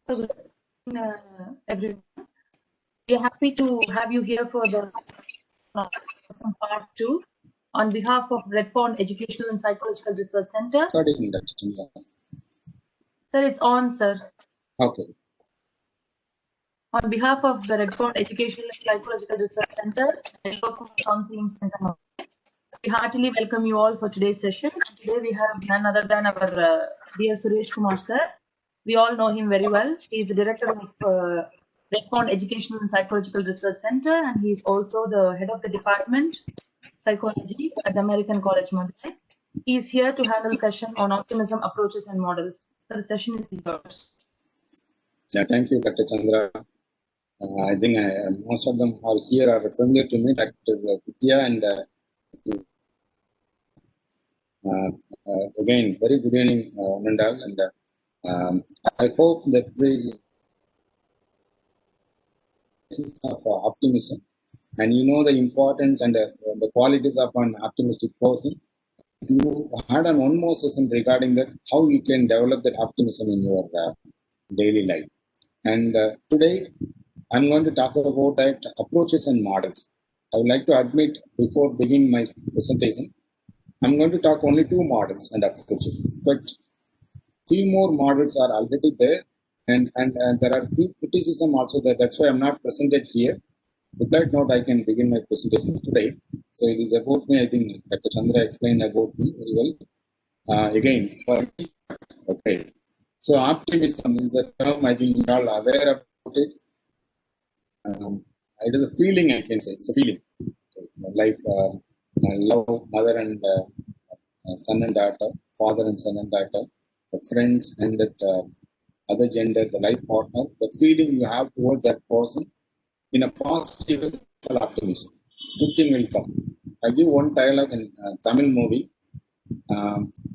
So, good evening, everyone. We are happy to have you here for the part 2 on behalf of Red Pond Educational and Psychological Research Center. Sir, it's on, sir. Okay. On behalf of the Red Pond Educational and Psychological Research Center and Local Counseling Center, we heartily welcome you all for today's session. Today we have none other than our dear Suresh Kumar, sir. We all know him very well. He is the director of Red Pond Educational and Psychological Research Center, and he is also the head of the department, Psychology at the American College, Madurai. He is here to handle the session on optimism, approaches, and models. So the session is yours. Yeah, thank you, Dr. Chandra. I think most of them are here are familiar to me, Dr. Vidya, and again, very good evening, Nandal, and I hope that the of optimism, and you know the importance and the qualities of an optimistic person. You had one more session regarding that, how you can develop that optimism in your daily life. And today, I'm going to talk about that approaches and models. I would like to admit before beginning my presentation, I'm going to talk only 2 models and approaches, but few more models are already there, and there are few criticism also there. That's why I'm not presented here. With that note, I can begin my presentation today. So it is about me. I think Dr. Chandra explained about me very well. Again, okay. So optimism is a term I think you all are aware about it. It is a feeling, I can say. It's a feeling. Like love, mother and son and daughter, father and son and daughter, the friends and that other gender, the life partner, the feeling you have towards that person in a positive optimism. Good thing will come. I give one dialogue in Tamil movie.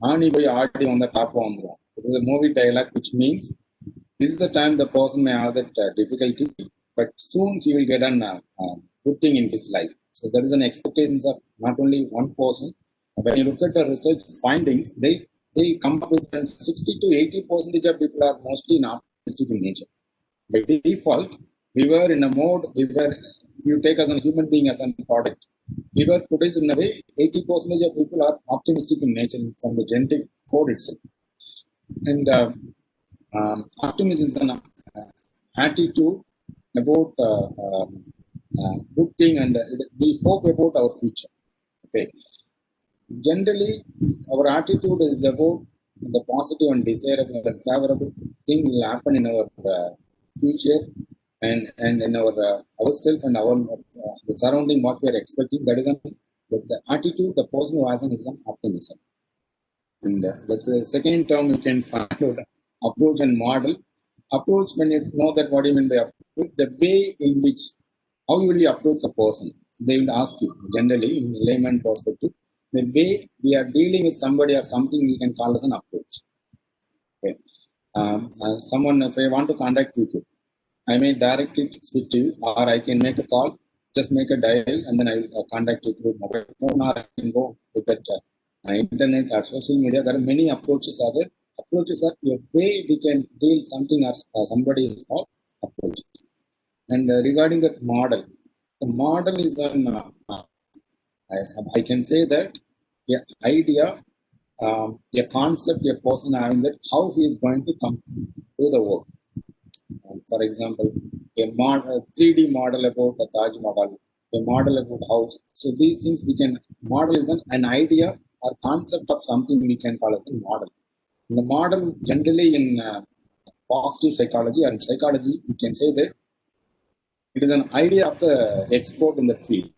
Ani boy aadi on the top on. It is a movie dialogue which means this is the time the person may have that difficulty, but soon he will get a good thing in his life. So there is an expectations of not only one person. When you look at the research findings, they come up with 60 to 80% of people are mostly not optimistic in nature. By default, we were in a mode, if you take as a human being as a product, we were produced in a way, 80% of people are optimistic in nature from the genetic code itself. And optimism is an attitude about good thing, and we hope about our future. Okay. Generally, our attitude is about the positive and desirable and favorable thing will happen in our future and in our ourselves and our the surrounding what we are expecting. That is the attitude the person who has is an optimism. And the second term you can find out approach and model. Approach, when you know that what you mean by approach, the way in which how will you approach a person. So they will ask you generally in layman perspective. The way we are dealing with somebody or something we can call as an approach. Okay. Someone, if I want to contact with you, I may directly speak to you, or I can make a call, just make a dial, and then I will contact you through mobile phone, or I can go with that internet or social media. There are many approaches. Approaches are the way we can deal something or somebody is called approaches. And regarding that model, the model is an I can say that an idea, a concept, a person having that, how he is going to come do the work. For example, a 3D model about the Taj Mahal, a model about house. So these things we can model is an idea or concept of something we can call as a model. And the model generally in positive psychology or in psychology, we can say that it is an idea of the expert in the field.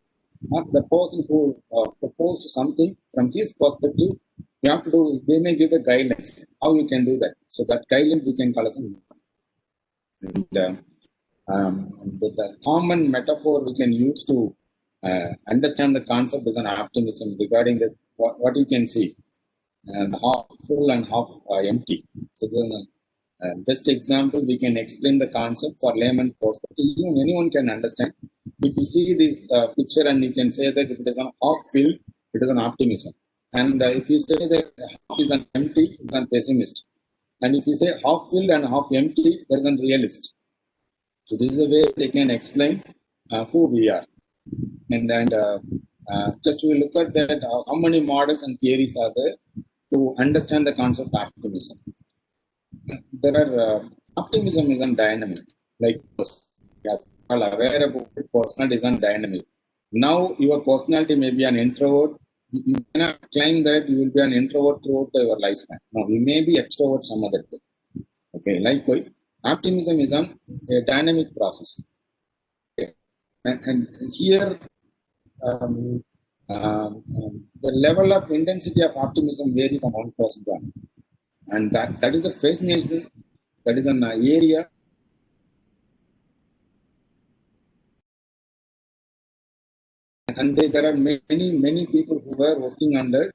Not the person who proposed something from his perspective, you have to do, they may give the guidelines, how you can do that. So that guideline we can call as a the common metaphor we can use to understand the concept is an optimism regarding that what you can see, and half full and half empty. So the best example we can explain the concept for layman perspective. Even anyone can understand. If you see this picture and you can say that if it is an half filled, it is an optimism. And if you say that half is an empty, it's an pessimist. And if you say half filled and half empty, there is a realist. So this is a way they can explain who we are. And just to look at that, how many models and theories are there to understand the concept of optimism? There are optimism is a dynamic, like you are all aware about it, personality is a dynamic. Now your personality may be an introvert. You cannot claim that you will be an introvert throughout your lifespan. No, you may be extrovert some other day. Okay, likewise, optimism is a dynamic process. Okay. And here um, the level of intensity of optimism varies from one person to another. And that is a fascination, that is an area. And there are many people who were working on that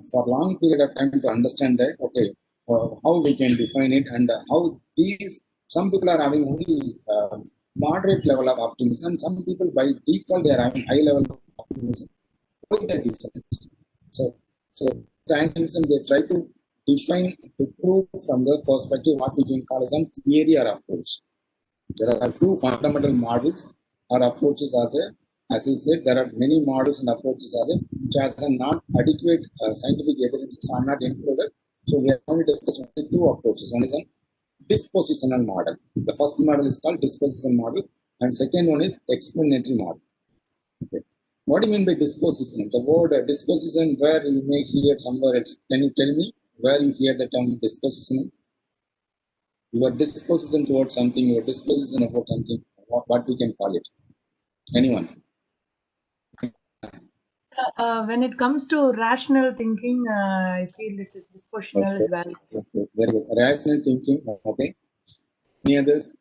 for a long period of time to understand that, okay, how we can define it, and how some people are having only moderate level of optimism. Some people by default they are having high level of optimism. Why the difference? So optimism they try to define, to prove from the perspective what we can call as a theory or approach. There are two fundamental models or approaches are there. As I said, there are many models and approaches are there, which has not adequate scientific evidence are not included. So we are going to discuss only two approaches. One is a dispositional model. The first model is called disposition model, and second one is explanatory model. Okay. What do you mean by disposition? The word disposition, where you may hear somewhere else. Can you tell me where you hear the term disposition? Your disposition towards something, your disposition about something, what we can call it? Anyone? When it comes to rational thinking, I feel it is dispositional Okay. as well. Okay. Very good. Rational thinking. Okay. Any others?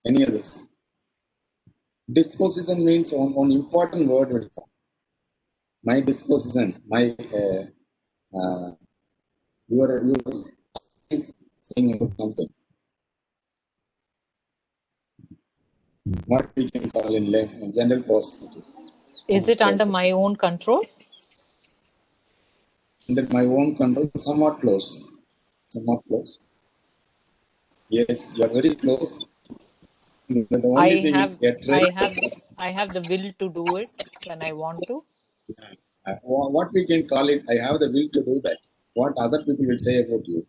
Any others? Disposition means one important word will come. My disposition, my your is saying about something. What we can call in general perspective. Is it under my own control? Under my own control, somewhat close. Somewhat close. Yes, you are very close. The only thing is get ready. I have the will to do it when I want to. What we can call it, I have the will to do that. What other people will say about you?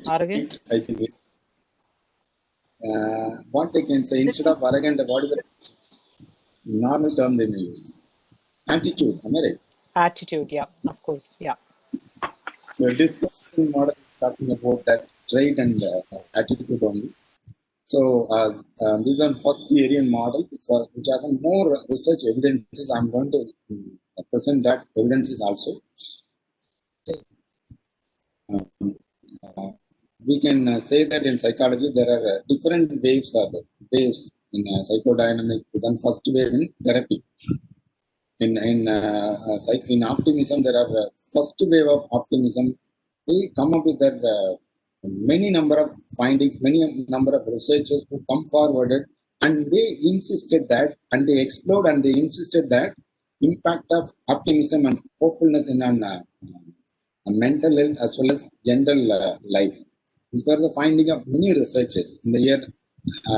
Arrogant? I think it's, what they can say instead of arrogant, what is the normal term they may use? Attitude, am I right? Attitude, yeah, of course, yeah. So discussing model is talking about that trait and attitude only. So this is a first theory model which has a more research evidences. I'm going to present that evidences also. We can say that in psychology there are different waves in psychodynamic. Then first wave in therapy. In optimism, there are first wave of optimism. They come up with their many number of findings, many number of researchers who come forward, and they insisted that, and they explored, and they insisted that impact of optimism and hopefulness in mental health as well as general life. These were the finding of many researchers in the year,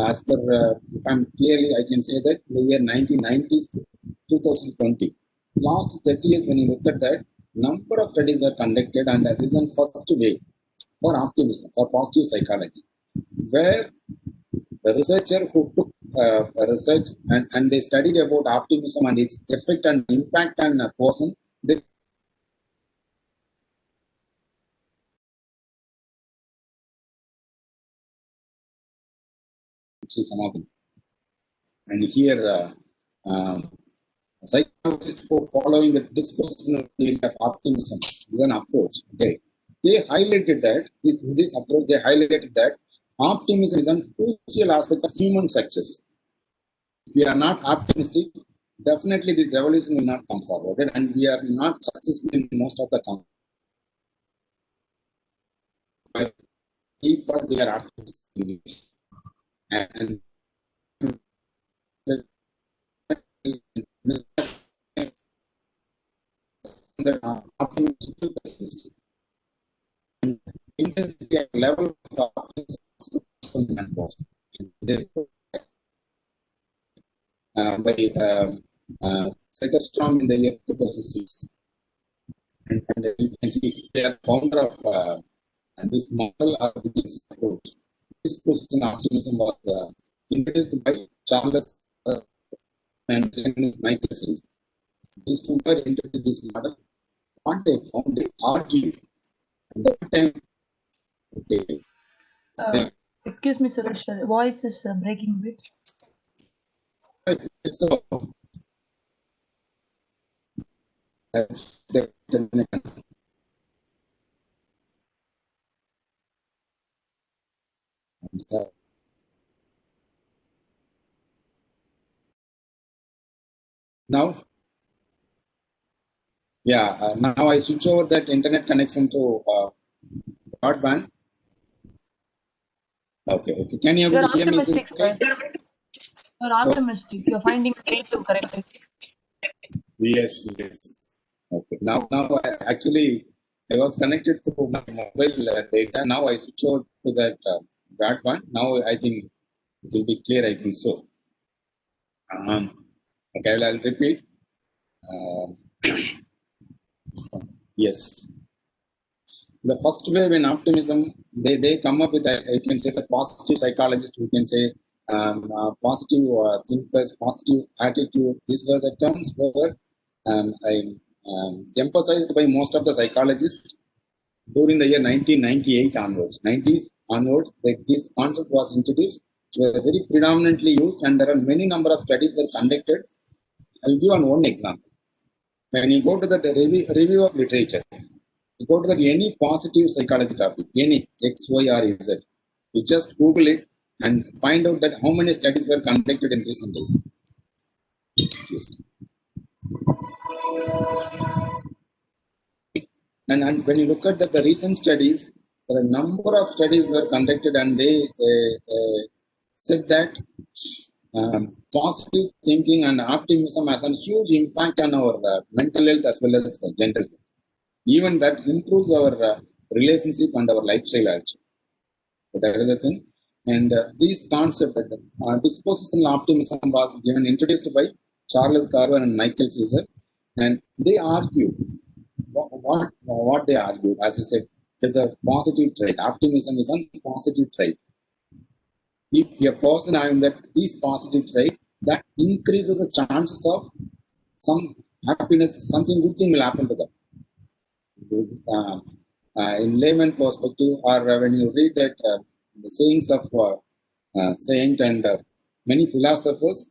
as per, if I'm clearly, I can say that in the year 1990s to 2020. Last 30 years, when you look at that, number of studies were conducted, and this is the first way for optimism, for positive psychology, where the researcher who took research and they studied about optimism and its effect and impact on a person, they and here psychologists who following the dispositional theory of optimism is an approach. Okay, they highlighted that in this approach they highlighted that optimism is a crucial aspect of human success. If we are not optimistic, definitely this evolution will not come forward, and we are not successful in most of the time. If we are optimistic, and that optimistic to pessimistic. Intensity at level of optimism and positive. By Segerstrom in the year 2006. And you can see they are founder of this model of business approach. This position optimism was introduced by Charles and Michael. These two were introduced this model. What they found, they argued. At that time, okay, Excuse me, Suresh, voice is breaking a bit. it's the now, yeah, now I switch over that internet connection to broadband. Okay. Can you You're able to hear me? optimistic, sir. You're optimistic. You're finding a way to correct it. Yes. Okay. Now, actually, I was connected to my mobile data. Now I switch over to that broadband. Now I think it will be clear. I think so. Okay, I'll repeat. Yes. The first wave in optimism, they come up with, you can say, the positive psychologist, we can say positive thinkers, positive attitude. These were the terms were emphasized by most of the psychologists during the year 1998 onwards. 90s onwards, this concept was introduced. It was very predominantly used, and there are many number of studies were conducted. I'll give one example. When you go to the review of literature, you go to any positive psychology topic, any X, Y, or Z, you just Google it and find out that how many studies were conducted in recent days. Excuse me. And when you look at the recent studies, there are a number of studies were conducted, and they said that positive thinking and optimism has a huge impact on our mental health as well as general health. Even that improves our relationship and our lifestyle also. So that is the thing. And this concept, dispositional optimism, was introduced by Charles Carver and Michael Caesar, and they argued what they argued, as you said, is a positive trait. Optimism is a positive trait. If a person having these positive trait, that increases the chances of some happiness, something good thing will happen to them. In layman perspective, or when you read that the sayings of saint and many philosophers,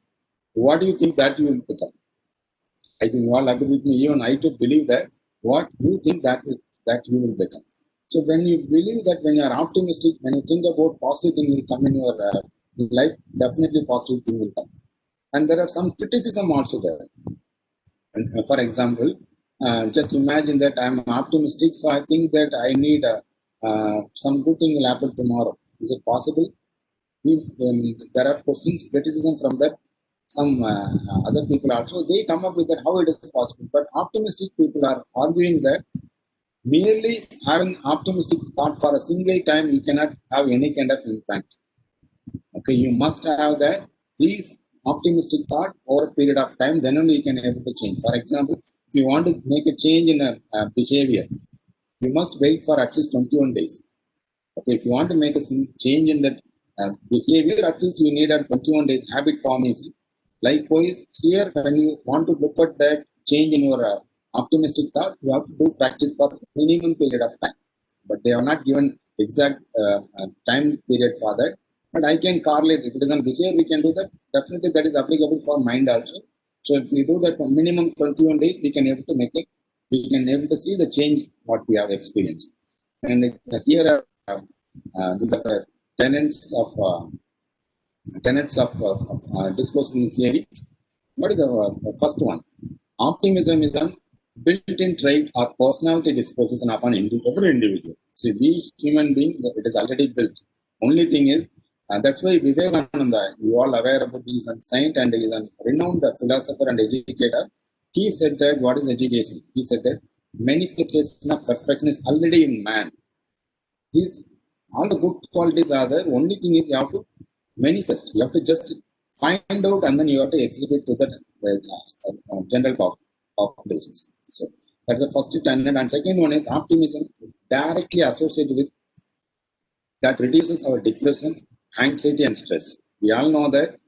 what do you think that you will become? I think you all agree with me. Even I too believe that what you think that you will become. So when you believe that, when you are optimistic, when you think about positive thing will come in your life, definitely positive thing will come. And there are some criticism also there. And for example, just imagine that I'm optimistic, so I think that I need some good thing will happen tomorrow. Is it possible? If there are questions, criticism from that, some other people also, they come up with that how it is possible. But optimistic people are arguing that merely having optimistic thought for a single time, you cannot have any kind of impact. Okay, you must have that these optimistic thought over a period of time, then only you can able to change. For example, if you want to make a change in a behavior, you must wait for at least 21 days. Okay, if you want to make a change in that behavior, at least you need a 21 days habit formation. Likewise, here when you want to look at that change in your optimistic thought, you have to do practice for minimum period of time. But they are not given exact time period for that. But I can correlate. If it is on behavior, we can do that. Definitely, that is applicable for mind also. So if we do that for minimum 21 days, we can able to make it. We can able to see the change what we have experienced. And here these are the tenets of disposition theory. What is the first one? Optimism is a built-in trait or personality disposition of every individual. See, we human being, it is already built. Only thing is, that's why Vivekananda, you all aware about, he is a saint and he is a renowned philosopher and educator. He said that, what is education? He said that manifestation of perfection is already in man. These all the good qualities are there. Only thing is you have to manifest. You have to just find out and then you have to exhibit to the general populations. So that's the first tenet. And second one is optimism is directly associated with that reduces our depression, anxiety, and stress. We all know that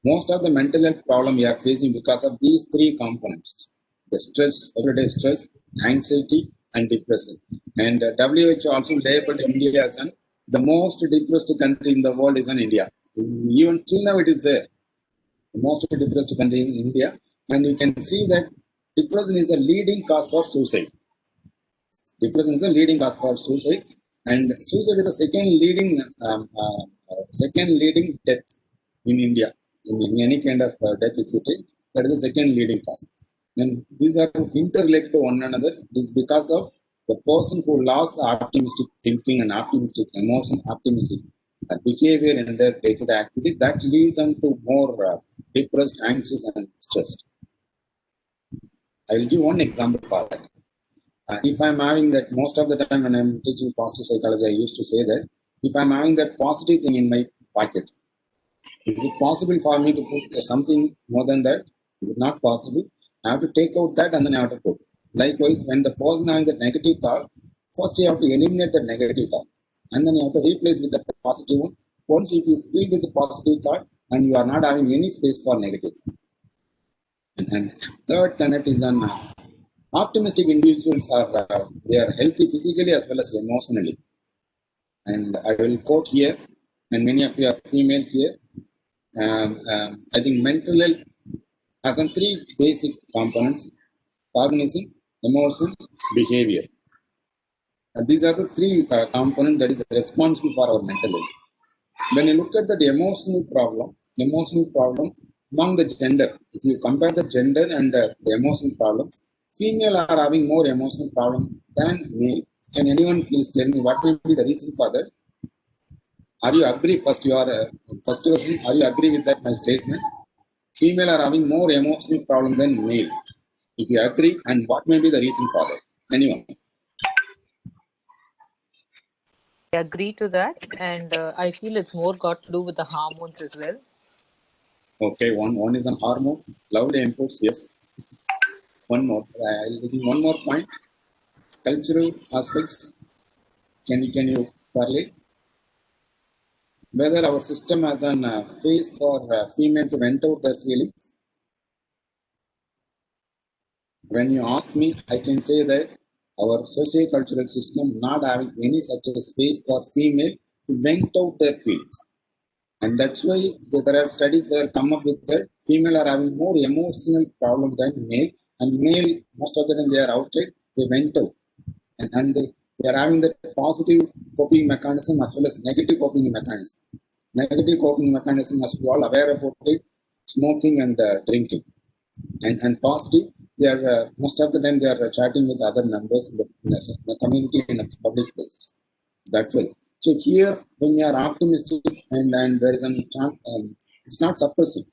most of the mental health problem we are facing because of these three components: the stress, everyday stress, anxiety, and depression. And WHO also labeled India as the most depressed country in the world is in India. Even till now, it is there, the most depressed country in India. And you can see that depression is the leading cause for suicide. Depression is the leading cause for suicide, and suicide is the second leading death in India. In any kind of death, if you take, that is the second leading cause. And these are interrelated to one another. It is because of the person who lost the optimistic thinking and optimistic emotion, optimistic behavior in their day-to-day activity, that leads them to more depressed, anxious, and stressed. I will give one example for that. If I'm having that, most of the time when I'm teaching positive psychology, I used to say that if I'm having that positive thing in my pocket, is it possible for me to put something more than that? Is it not possible? I have to take out that and then I have to put. Likewise, when the person having that negative thought, first you have to eliminate the negative thought and then you have to replace with the positive one. Once if you fill with the positive thought and you are not having any space for negative thought. And third tenet is an optimistic individuals are they are healthy physically as well as emotionally. And I will quote here, and many of you are female here. I think mental health has three basic components: cognition, emotion, behavior. And these are the three components that is responsible for our mental health. When you look at the emotional problem among the gender, if you compare the gender and the emotional problems, female are having more emotional problem than male. Can anyone please tell me what will be the reason for that? Are you agree? First question, are you agree with that my statement? Female are having more emotional problem than male. If you agree, and what may be the reason for that? Anyone? I agree to that, and I feel it's more got to do with the hormones as well. Okay, one is an hormone. Loud inputs, yes. One more. I'll give you one more point. Cultural aspects. Can you correlate? Whether our system has an phase for female to vent out their feelings. When you ask me, I can say that our socio-cultural system not having any such a space for female to vent out their feelings. And that's why there are studies that come up with that female are having more emotional problem than male, and male, most of the time they are outside, they vent out. And they are having the positive coping mechanism as well as negative coping mechanism. Negative coping mechanism, as we all aware about it, smoking and drinking. And positive, they are most of the time they are chatting with other members in the community and public places. That's why. So here, when you are optimistic and there is it's not suppressive.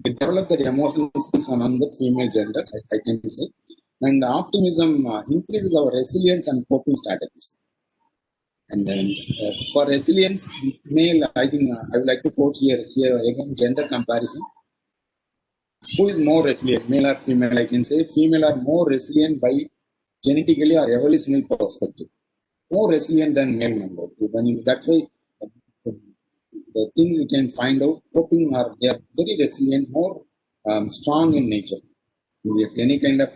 It develop that emotional skills among the female gender, I can say. And optimism increases our resilience and coping strategies. And then for resilience, male, I think I would like to quote here again, gender comparison. Who is more resilient, male or female? I can say female are more resilient by genetically or evolutionary perspective. More resilient than male members. That's why the things we can find out, coping they are very resilient, more strong in nature. If any kind of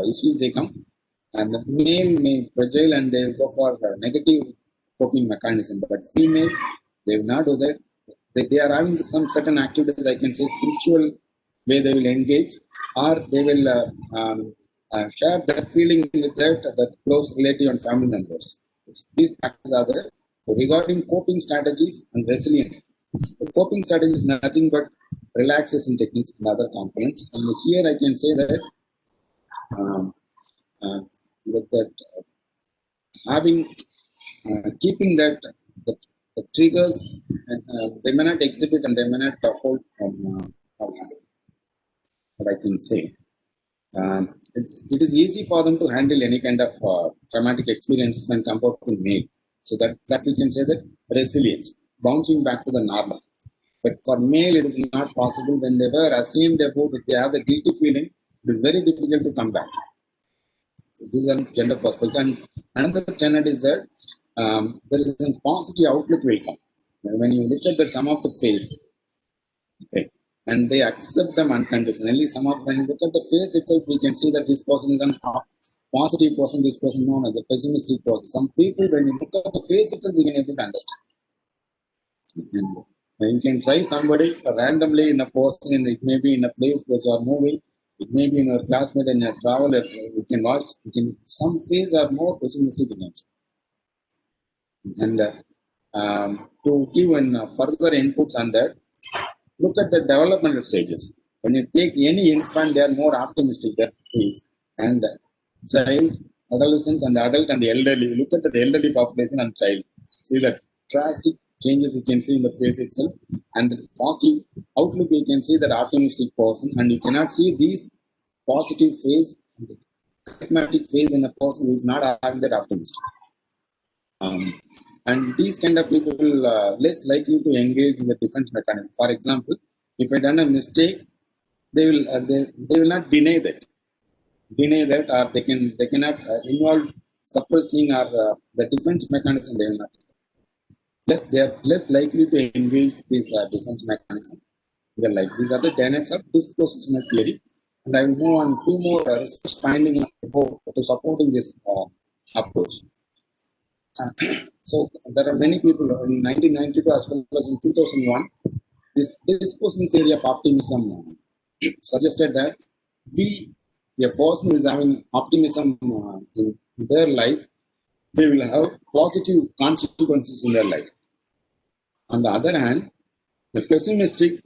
issues they come, and the male may fragile and they will go for negative coping mechanism, but female, they will not do that. They are having some certain activities, I can say spiritual way they will engage, or they will share their feeling with that close relative and family members. These practices are there. So regarding coping strategies and resilience, the coping strategy is nothing but relaxation techniques and other components. And here I can say that with that having keeping that the triggers, and they may not exhibit and they may not hold what I can say. it is easy for them to handle any kind of traumatic experiences when compared to male. So that we can say that resilience, bouncing back to the normal. But for male, it is not possible. When they were ashamed about it, they have the guilty feeling. It is very difficult to come back. This is a gender perspective. And another tenet is that there is a positive outlook will come. When you look at the sum of the face, okay, and they accept them unconditionally. Some of when you look at the face itself, we can see that this person is a positive person, this person known as a pessimistic person. Some people, when you look at the face itself, we can able to understand. And you can try somebody randomly in a person, and it may be in a place where you are moving, it may be in your classmate and your traveler. You can watch. Some faces are more pessimistic in nature. And to give further inputs on that, look at the developmental stages. When you take any infant, they are more optimistic. That phase and child, adolescents, and adult and the elderly. Look at the elderly population and child. See the drastic changes you can see in the face itself, and the positive outlook you can see that optimistic person, and you cannot see these positive phase, charismatic phase in a person who is not having that optimistic. And these kind of people will less likely to engage in the defense mechanism. For example, if I done a mistake, they will not deny that, or they cannot involve suppressing or the defense mechanism. They will not. They are less likely to engage with defense mechanism in their life. These are the tenets of dispositional theory, and I will move on few more research findings to supporting this approach. So there are many people in 1992 as well as in 2001. This dispositional theory of optimism suggested that a person who is having optimism in their life, they will have positive consequences in their life. On the other hand, the pessimistic,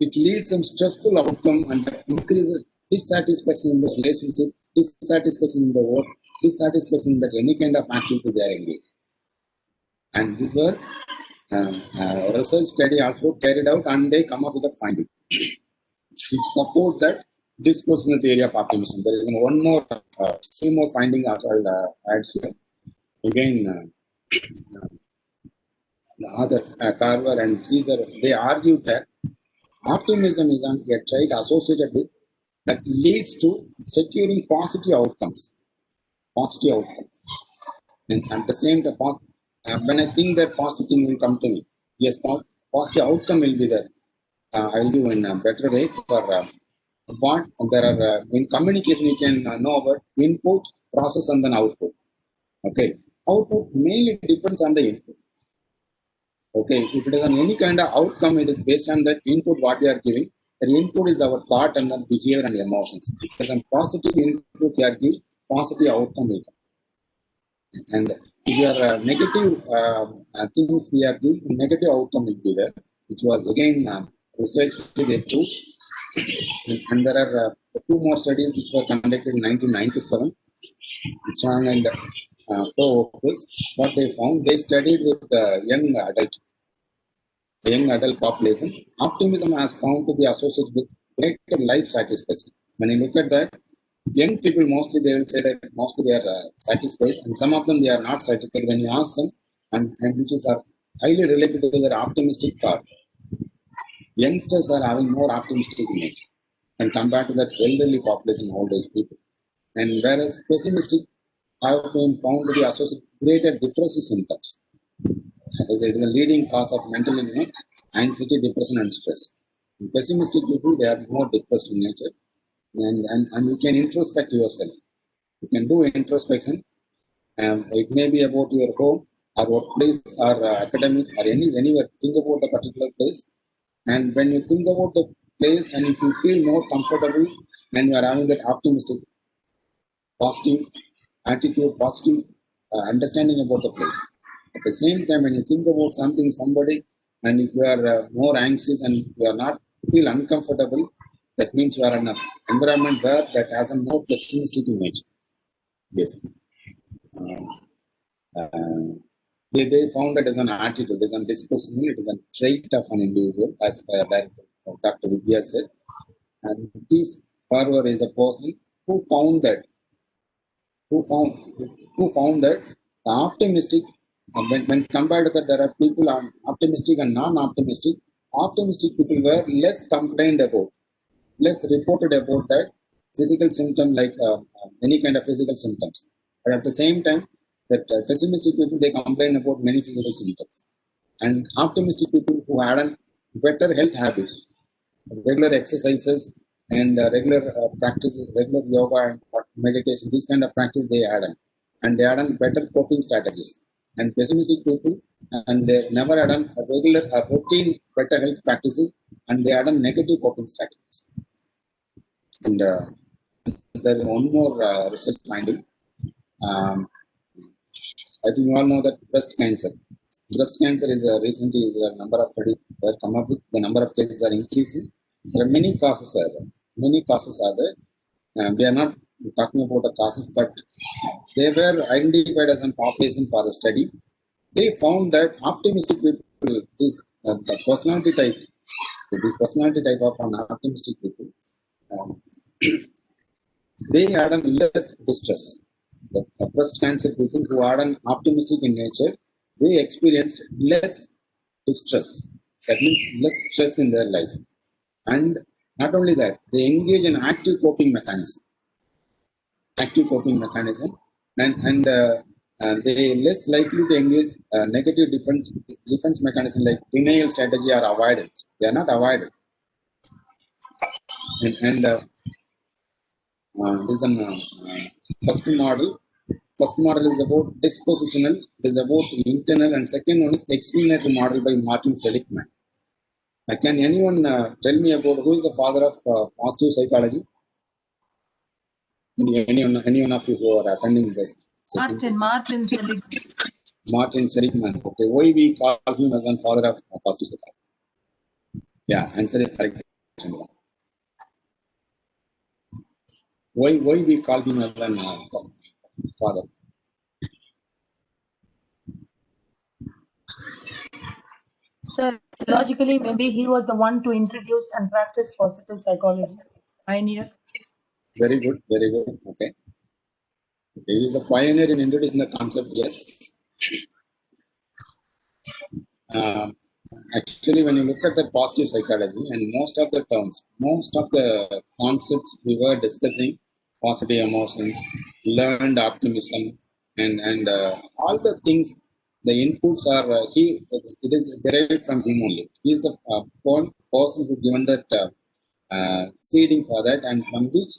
it leads some stressful outcome and increases dissatisfaction in the relationship, dissatisfaction in the work, dissatisfaction in that any kind of activity they are engaged. And these were research study also carried out, and they come up with a finding which support that dispositional theory of optimism. There is one more, three more findings I'll add here. Again, the author Carver and Caesar, they argued that optimism is a trait associated with that leads to securing positive outcomes. Positive outcomes. And at the same time, when I think that positive thing will come to me, yes, positive outcome will be there. I'll do in a better way for what there are in communication. You can know about input, process, and then output. Okay, output mainly depends on the input. Okay, if it is on any kind of outcome, it is based on that input what we are giving. The input is our thought and then behavior and emotions. If it is a positive input we are giving, positive outcome will come. And if you are negative things we are giving, negative outcome will be there, which was again researched with a proof. And there are two more studies which were conducted in 1997. Chang and co-workers, what they found, they studied with young adult population. Optimism has found to be associated with greater life satisfaction. When you look at that, young people mostly they will say that mostly they are satisfied, and some of them they are not satisfied. When you ask them, and which is are highly related to their optimistic thought. Youngsters are having more optimistic image and compared to that elderly population, old age people. And whereas pessimistic have been found to be associated with greater depressive symptoms. As I said, it is the leading cause of mental illness, anxiety, depression, and stress. In pessimistic people, they are more depressed in nature. And you can introspect yourself. You can do introspection. It may be about your home, or workplace, or academic, or anywhere. Think about a particular place. And when you think about the place, and if you feel more comfortable, and you are having that optimistic, positive attitude, positive understanding about the place. At the same time, when you think about something, somebody, and if you are more anxious and you are not feel uncomfortable, that means you are in an environment where that has a more pessimistic image. Yes. They found that as an attitude, as a disposition, it is a trait of an individual, as Dr. Vidya said. And these Farwer is a person who found that the optimistic, when compared to that, there are people are optimistic and non-optimistic. Optimistic people were less complained about, less reported about that physical symptom, like any kind of physical symptoms. But at the same time, that pessimistic people, they complain about many physical symptoms. And optimistic people who had a better health habits, regular exercises and regular practices, regular yoga and meditation, this kind of practice they had on. And they had on better coping strategies. And pessimistic people, and they never had on regular routine better health practices, and they had on negative coping strategies. And there is one more research finding. I think you all know that breast cancer. Breast cancer is recently the number of studies that come up with, the number of cases are increasing. There are many causes are there. Many causes are there. We are not talking about the causes, but they were identified as a population for the study. They found that optimistic people, the personality type, this personality type of an optimistic people, they had a less distress. The breast cancer people who are an optimistic in nature, they experienced less distress. That means less stress in their life. And not only that, they engage in active coping mechanism. And they less likely to engage negative defense mechanism like denial strategy or avoidance. They are not avoided. And this is first model. First model is about dispositional, it is about internal, and second one is explanatory model by Martin Seligman. Can anyone tell me about who is the father of positive psychology? Anyone of you who are attending this? Martin Seligman. Martin Seligman. Okay, why we call him as a father of positive psychology? Yeah, answer is correct. Why we call him as a father? So logically, maybe he was the one to introduce and practice positive psychology. Pioneer. Very good, very good. Okay. He is a pioneer in introducing the concept, yes. Actually, when you look at the positive psychology and most of the terms, most of the concepts we were discussing, positive emotions, learned optimism, and all the things, the inputs are it is derived from him only. He is the one person who given that seeding for that, and from which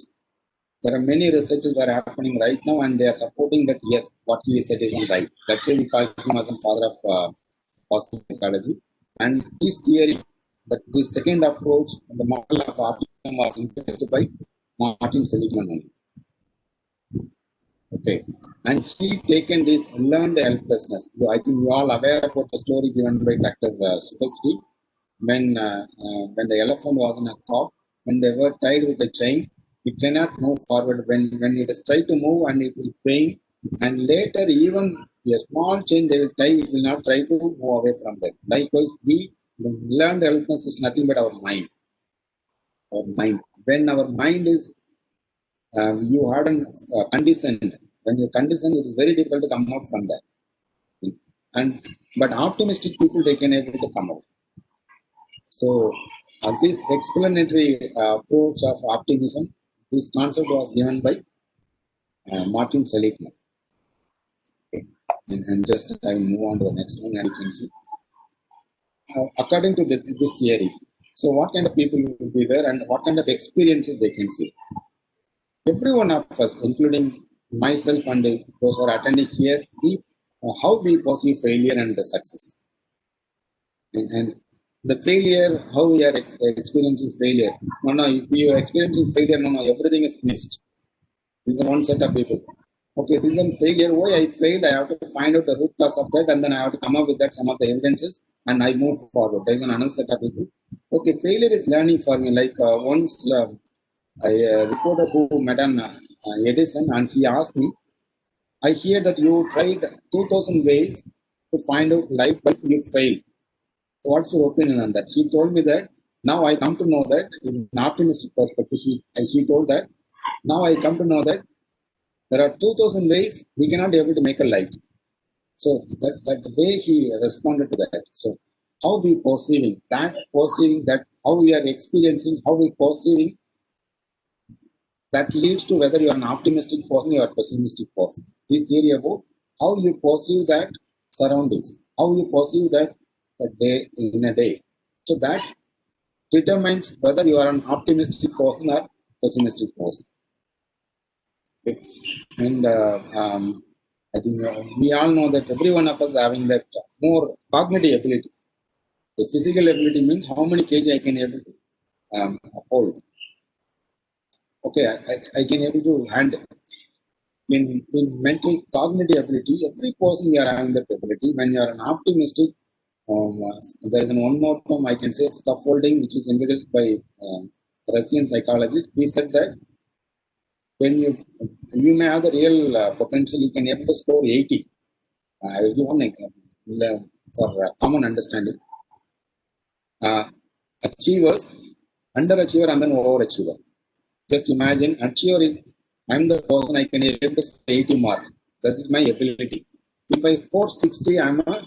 there are many researches that are happening right now, and they are supporting that yes, what he said is right. That's why we call him as a father of positive psychology. And this theory, that this second approach, the model of optimism, was introduced by Martin Seligman only. Okay, and he taken this learned helplessness. I think you all aware about the story given by Dr. Subhasri, when the elephant was in a cop, when they were tied with a chain, it cannot move forward. When it is tried to move, and it will pain, and later even a small chain they will tie, it will not try to move away from that. Likewise, the learned helplessness is nothing but our mind. Our mind. When our mind is you harden conditioned. When you condition, it is very difficult to come out from that. But optimistic people, they can able to come out. So this explanatory approach of optimism, this concept was given by Martin Seligman. Okay. And just I will move on to the next one, and you can see. According to this theory, so what kind of people will be there, and what kind of experiences they can see? Every one of us, including myself and those who are attending here, how we perceive failure and the success. And the failure, how we are experiencing failure. No, if you are experiencing failure, no, everything is finished. This is one set of people. Okay, this is a failure. Why I failed? I have to find out the root cause of that, and then I have to come up with that some of the evidences, and I move forward. There is another set of people. Okay, failure is learning for me. Like once a reporter who met an Edison, and he asked me, I hear that you tried 2,000 ways to find out light, but you failed. So what's your opinion on that? He told me that Now I come to know that in an optimistic perspective, he told that now I come to know that there are 2,000 ways we cannot be able to make a light. So that the way he responded to that. So how we perceiving that, how we are experiencing, how we perceiving, that leads to whether you are an optimistic person or a pessimistic person. This theory about how you perceive that surroundings, how you perceive that a day in a day. So that determines whether you are an optimistic person or pessimistic person. Okay. And I think we all know that every one of us having that more cognitive ability. The physical ability means how many kg I can able to hold. Okay, I can able to handle. In mental cognitive ability, every person we are having that ability. When you are an optimistic, there is one more term I can say, scaffolding, which is introduced by Russian psychologist. He said that when you may have the real potential, you can able to score 80. I will give one example for common understanding. Achievers, underachiever, and then overachiever. Just imagine, achiever is I'm the person I can able to score 80 mark. That is my ability. If I score 60, I'm a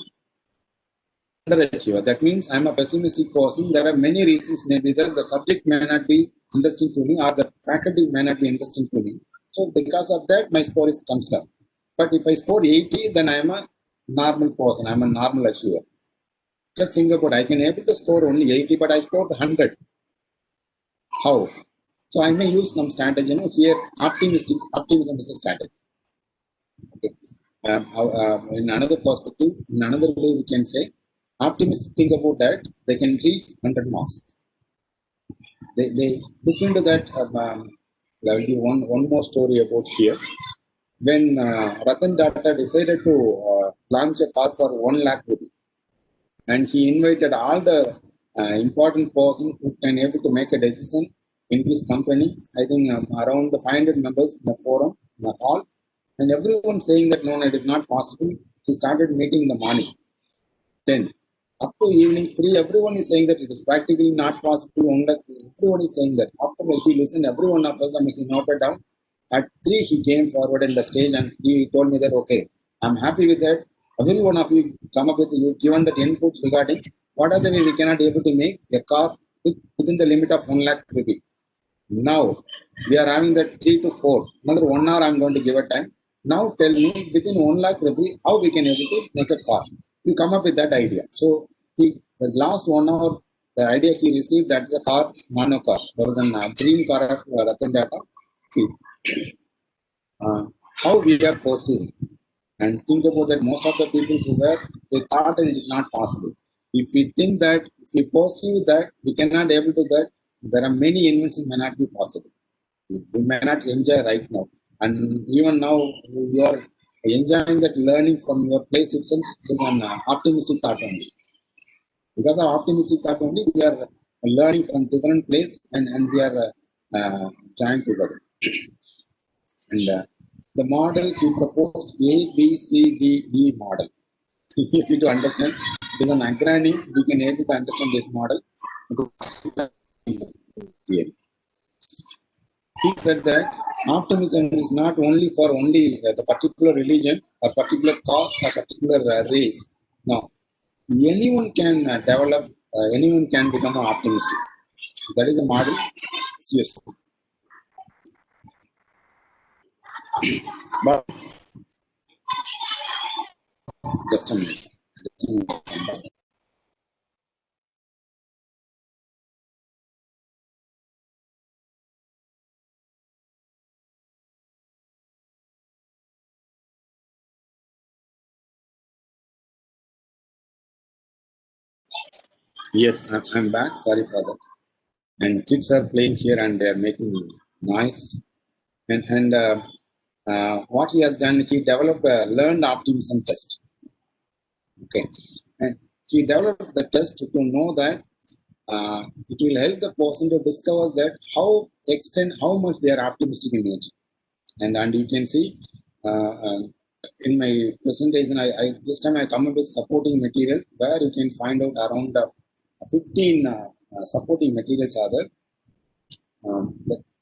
underachiever. That means I'm a pessimistic person. There are many reasons. Maybe the subject may not be interesting to me, or the faculty may not be interesting to me. So because of that, my score comes down. But if I score 80, then I'm a normal person. I'm a normal achiever. Just think about it. I can able to score only 80, but I scored 100. How? So I may use some strategy. Here optimism is a strategy. Okay. In another perspective, in another way, we can say, optimists think about that they can reach 100 marks. They look into that. I'll give one more story about here. When Ratan Tata decided to launch a car for 1 lakh rupees, and he invited all the important persons who can able to make a decision in his company. I think around the 500 members in the forum, in the hall, and everyone saying that no, it is not possible. He started meeting in the morning, 10. Up to evening 3, everyone is saying that it is practically not possible. Everyone is saying that. After he listened, every one of us, he noted down. At 3, he came forward in the stage and he told me that, okay, I'm happy with that. Every one of you come up with, you given that inputs regarding what are the way we cannot able to make a car within the limit of 1 lakh rupee. Now, we are having that 3 to 4. Another 1 hour I'm going to give a time. Now tell me within 1 lakh rupee how we can able to make a car. You come up with that idea. So the last 1 hour, the idea he received, that's a car, nano car. There was a dream car of Ratan Tata. See, how we are pursuing. And think about that most of the people who were, they thought that it is not possible. If we think that, if we pursue that, we cannot able to that, there are many inventions may not be possible. We may not enjoy right now. And even now, you are enjoying that learning from your place itself is an optimistic thought only. Because of optimistic thought only, we are learning from different place and we are trying together. And the model he proposed, A, B, C, D, E model. Easy to understand. It is an acronym. We can able to understand this model. Theory. He said that optimism is not only for the particular religion or particular caste or particular race. No, anyone can develop, anyone can become an optimistic. So that is a model. It's useful. But just a minute. Yes, I'm back. Sorry for that. And kids are playing here and they're making noise. And what he has done, he developed a learned optimism test. Okay, and he developed the test to know that it will help the person to discover that how much they are optimistic in nature. And you can see in my presentation, this time I come up with supporting material where you can find out around 15 supporting materials are there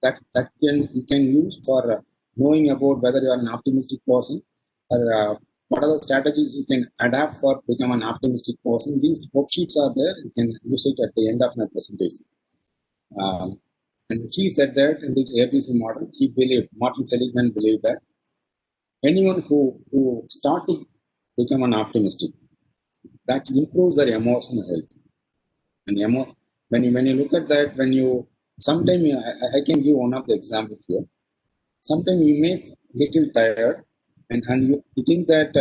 that you can use for knowing about whether you are an optimistic person or what are the strategies you can adapt for become an optimistic person. These worksheets are there. You can use it at the end of my presentation. And he said that in the ABC model, he believed, Martin Seligman believed that anyone who start to become an optimistic, that improves their emotional health. And when you look at that, sometimes I can give one of the example here. Sometimes you may little tired, and you think that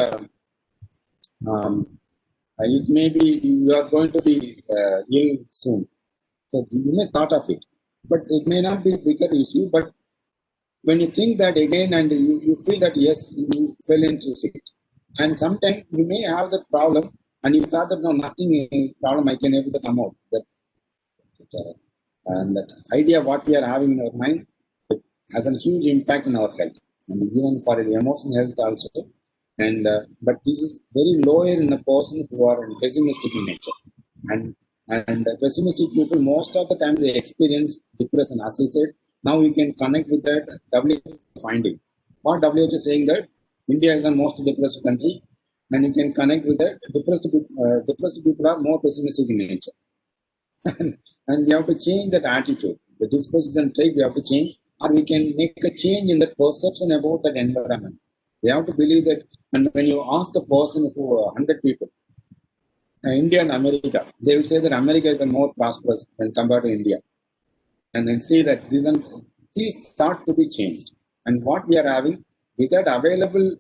it may be you are going to be ill soon. So you may thought of it, but it may not be a bigger issue. But when you think that again and you feel that yes, you fell into sick, and sometimes you may have that problem, and you thought that no, nothing problem I can able to come out. And that idea what we are having in our mind has a huge impact on our health, and even for the emotional health also. And but this is very lower in a person who are pessimistic in nature, and the pessimistic people most of the time they experience depression. As I said, now we can connect with that WHO finding. What WHO is saying that India is the most depressed country, and you can connect with that. Depressed people are more pessimistic in nature. And we have to change that attitude. The disposition trait we have to change, or we can make a change in the perception about that environment. We have to believe that, and when you ask a person who 100 people, India and America, they will say that America is a more prosperous when compared to India. And then say that these start to be changed. And what we are having, with that available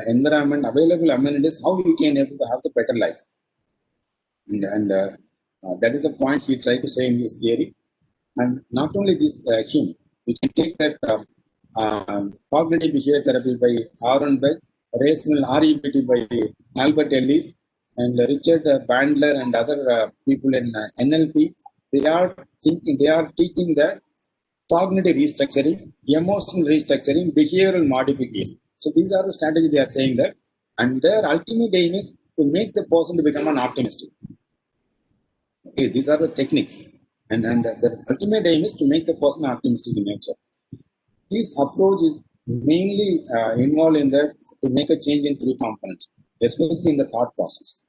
environment, available amenities, how we can able to have the better life. And that is the point he tried to say in his theory. And not only this, him, we can take that cognitive behavior therapy by Aaron Beck, rational REBT by Albert Ellis, and Richard Bandler and other people in NLP. They are teaching that cognitive restructuring, emotional restructuring, behavioral modification. So these are the strategies they are saying that, and their ultimate aim is to make the person to become an optimistic. Okay, these are the techniques, and the ultimate aim is to make the person optimistic in nature. This approach is mainly involved in that to make a change in 3 components, especially in the thought process.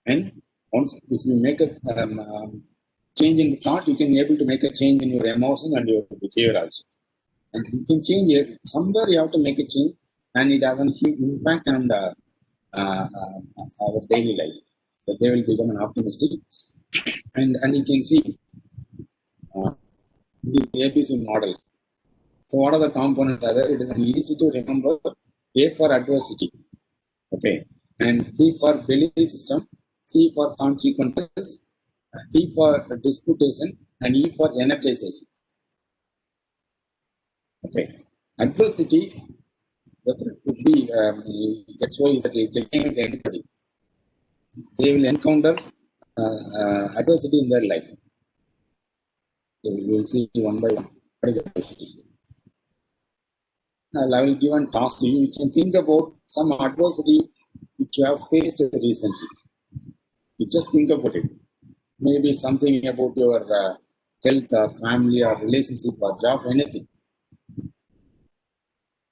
And once if you make a change in the thought, you can be able to make a change in your emotion and your behavior also. And you can change it somewhere. You have to make a change, and it has a huge impact on our daily life. That they will become an optimistic, and you can see the ABC model. So what are the components are there? It is easy to remember. A for adversity, okay, and B for belief system, C for consequences, D for disputation, and E for energization. Okay, adversity could be XY is that anybody. They will encounter adversity in their life. So we will see one by one. What is adversity? I will give one task to you. You can think about some adversity which you have faced recently. You just think about it. Maybe something about your health or family or relationship or job, anything.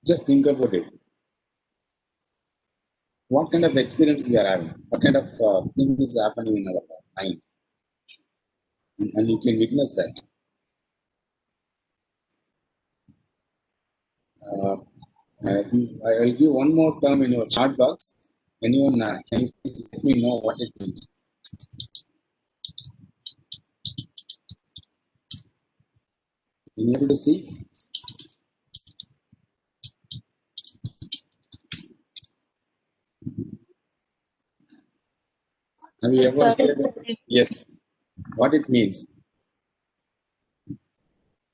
Just think about it. What kind of experience we are having? What kind of thing is happening in our mind? And you can witness that. I will give one more term in your chat box. Anyone, can you please let me know what it means? Can you able to see? Have you Yes, ever sir. heard it? Yes. What it means?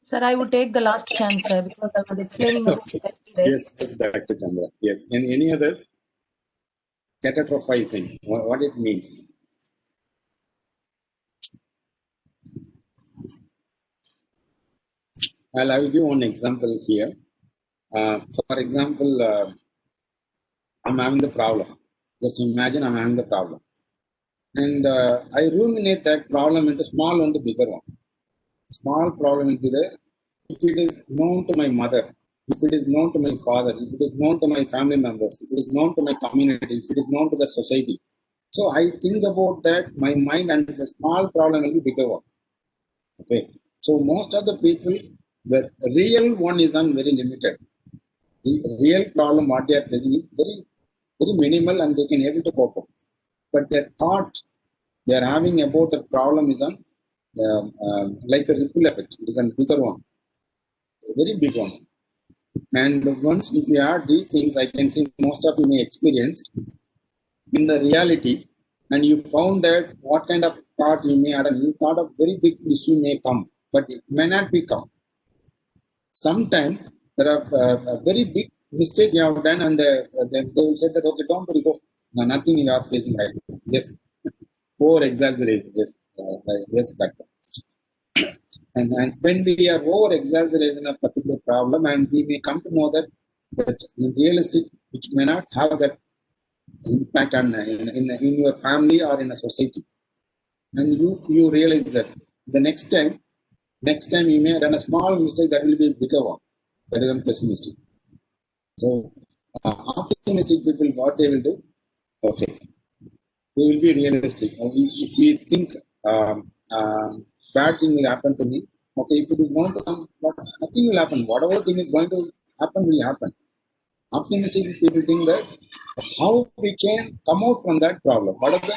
Sir, I would take the last chance, sir, because I was explaining about Okay. it yesterday. Yes, Dr. Chandra. Yes. And any others? Catastrophizing. What it means? I will give one example here. For example, I'm having the problem. Just imagine I'm having the problem. And I ruminate that problem into small one to bigger one. Small problem will be there. If it is known to my mother, if it is known to my father, if it is known to my family members, if it is known to my community, if it is known to the society. So I think about that, my mind, and the small problem will be bigger one. Okay. So most of the people, the real one is on very limited. The real problem what they are facing is very minimal, and they can able to cope up. But their thought they are having about the problem is on like a ripple effect. It is a bigger one, a very big one. And once if you add these things, I can say most of you may experience in the reality, and you found that what kind of thought you may add, and you thought a very big issue may come, but it may not be come. Sometimes there are a very big mistake you have done, and they will say that okay, don't worry, go. No, nothing you are facing right now. Yes, over exaggerate. Yes, yes, doctor. And when we are over exaggerating a particular problem, and we may come to know that in realistic, which may not have that impact on in your family or in a society, and you realize that the next time you may have done a small mistake, that will be a bigger one. That is pessimistic. So optimistic people, what they will do? Okay, they will be realistic. If we think bad thing will happen to me, okay, if it is going to come, nothing will happen. Whatever thing is going to happen will happen. Optimistic people think that how we can come out from that problem. What are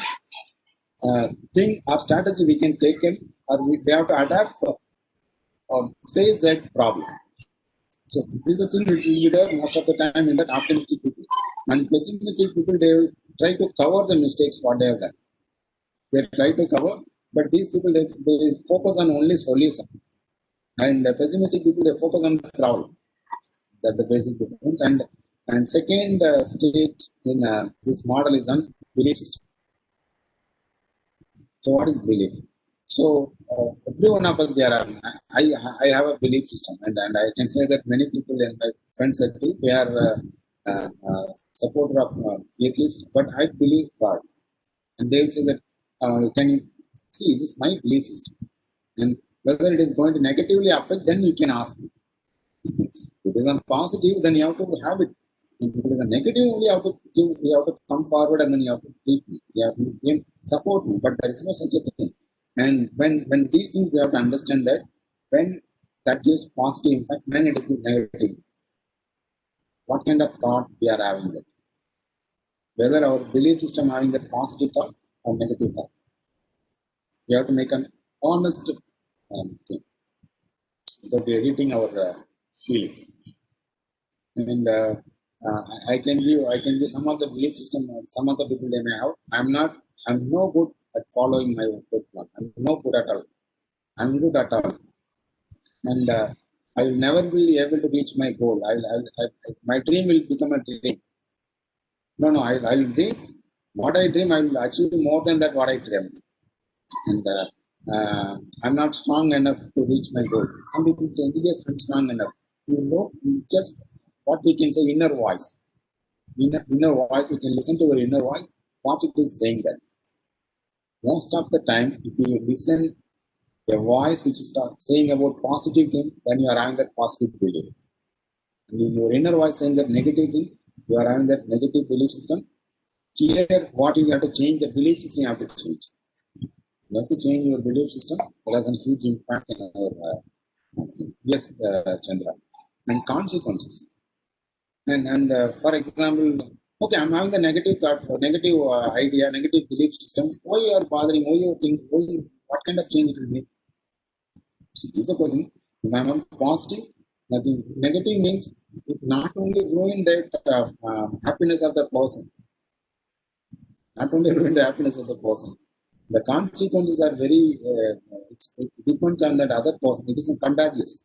the thing or strategy we can take in, or we have to adapt for or face that problem. So this is the thing that will be there most of the time in that optimistic people. And pessimistic people, they will try to cover the mistakes what they have done. They try to cover, but these people they focus on only solution. And the pessimistic people, they focus on the problem. That's the basic difference. And second stage in this model is on belief system. So what is belief? So every one of us, we are. I have a belief system, and I can say that many people in my friend circle, they are supporter of atheists, but I believe God, and they will say that can you see this is my belief system, and whether it is going to negatively affect, then you can ask me. If it is a positive, then you have to have it. If it is a negative, only you have to come forward, and then you have to treat me. You can support me, but there is no such a thing. And when these things, we have to understand that when that gives positive impact, when it is negative, what kind of thought we are having that, whether our belief system having that positive thought or negative thought. We have to make an honest thing without editing our feelings. And I can give some of the belief system. Some of the people they may have. I'm no good at following my own plan. I'm no good at all. I'm good at all, and I will never be able to reach my goal. My dream will become a dream. No, I'll dream. What I dream, I will achieve more than that what I dream. And I'm not strong enough to reach my goal. Some people say, yes, I'm strong enough. You know, just what we can say, inner voice. Inner voice, we can listen to our inner voice, what it is saying that. Most of the time, if you listen a voice which is saying about positive thing, then you are having that positive belief. And in your inner voice saying that negative thing, you are having that negative belief system. Here, what you have to change, the belief system you have to change. You have to change your belief system. That has a huge impact in our yes, Chandra. And consequences. And for example, okay, I'm having the negative thought, negative idea, negative belief system. Why you are bothering? Why you think? What kind of change it will make? See, this is a question. If I'm positive, nothing negative means it not only ruin that happiness of the person, not only ruin the happiness of the person. The consequences are very. It depends on that other person. It is contagious.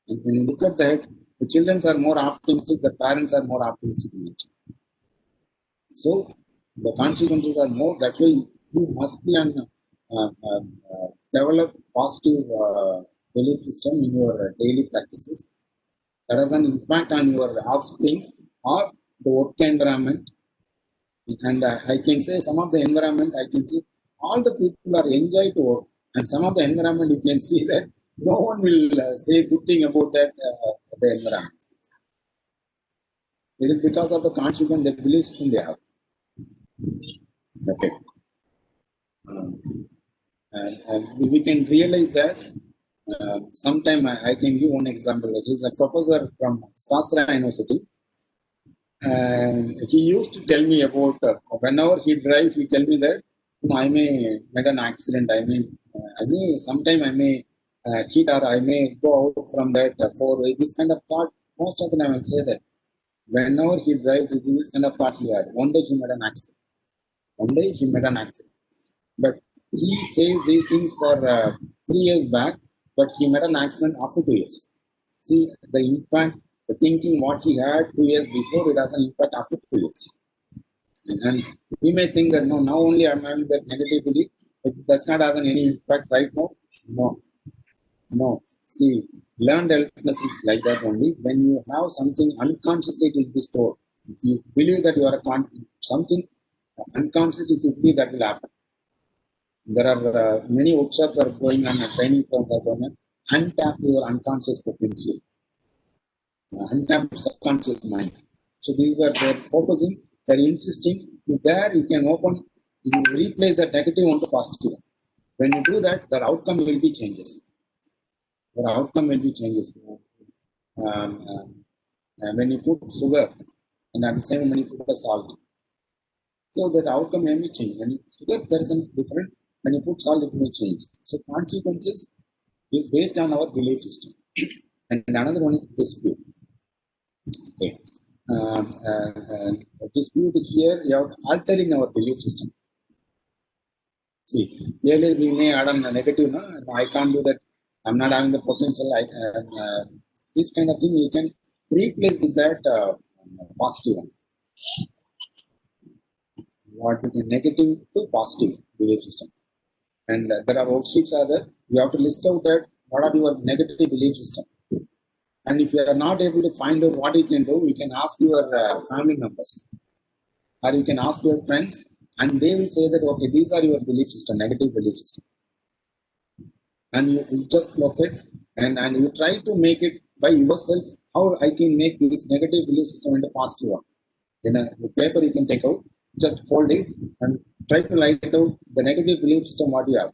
And when you look at that, the children are more optimistic. The parents are more optimistic. So the consequences are more. That's why you must be on develop positive belief system in your daily practices. That has an impact on your offspring or the work environment And I can say some of the environment, I can see all the people are enjoy to work. And some of the environment, you can see that no one will say good thing about that the environment. It is because of the consequence, the belief system they have. Okay. And we can realize that sometime I can give one example. He's a professor from Sastra University. And he used to tell me about whenever he drives, he tell me that I may make an accident. I may sometime I may hit or I may go out from that for this kind of thought. Most of the time I will say that whenever he drives, this kind of thought he had. One day he made an accident. One day he made an accident. But he says these things for 3 years back, but he made an accident after 2 years. See, the impact, the thinking what he had 2 years before, it has an impact after 2 years. And he may think that no, now only I'm having that negative belief, it does not have any impact right now. No. See, learned helplessness is like that only. When you have something unconsciously, it will be stored. If you believe that you are something unconsciously, if you believe that will happen. There are many workshops are going on, training programs are going on. Untap your unconscious potential, untap subconscious mind. So they're focusing, they're insisting. There you can open, you replace that negative onto positive. When you do that, the outcome will be changes. The outcome will be changes. When you put sugar, and at the same time when you put a salt, so that outcome may be changed. When you sugar, there is a different. When you put salt, it may change. So consequences is based on our belief system. And another one is dispute. Okay. Dispute here, you are altering our belief system. See, earlier we may add on a negative, no, I can't do that, I'm not having the potential. This kind of thing you can replace with that positive one. What is negative to positive belief system. And there are worksheets are there. You have to list out that what are your negative belief system. And if you are not able to find out what you can do, you can ask your family members, or you can ask your friends, and they will say that okay, these are your belief system, negative belief system. And you just look it and you try to make it by yourself. How I can make this negative belief system into positive one? In a paper you can take out, just fold it and try to write out the negative belief system what you have.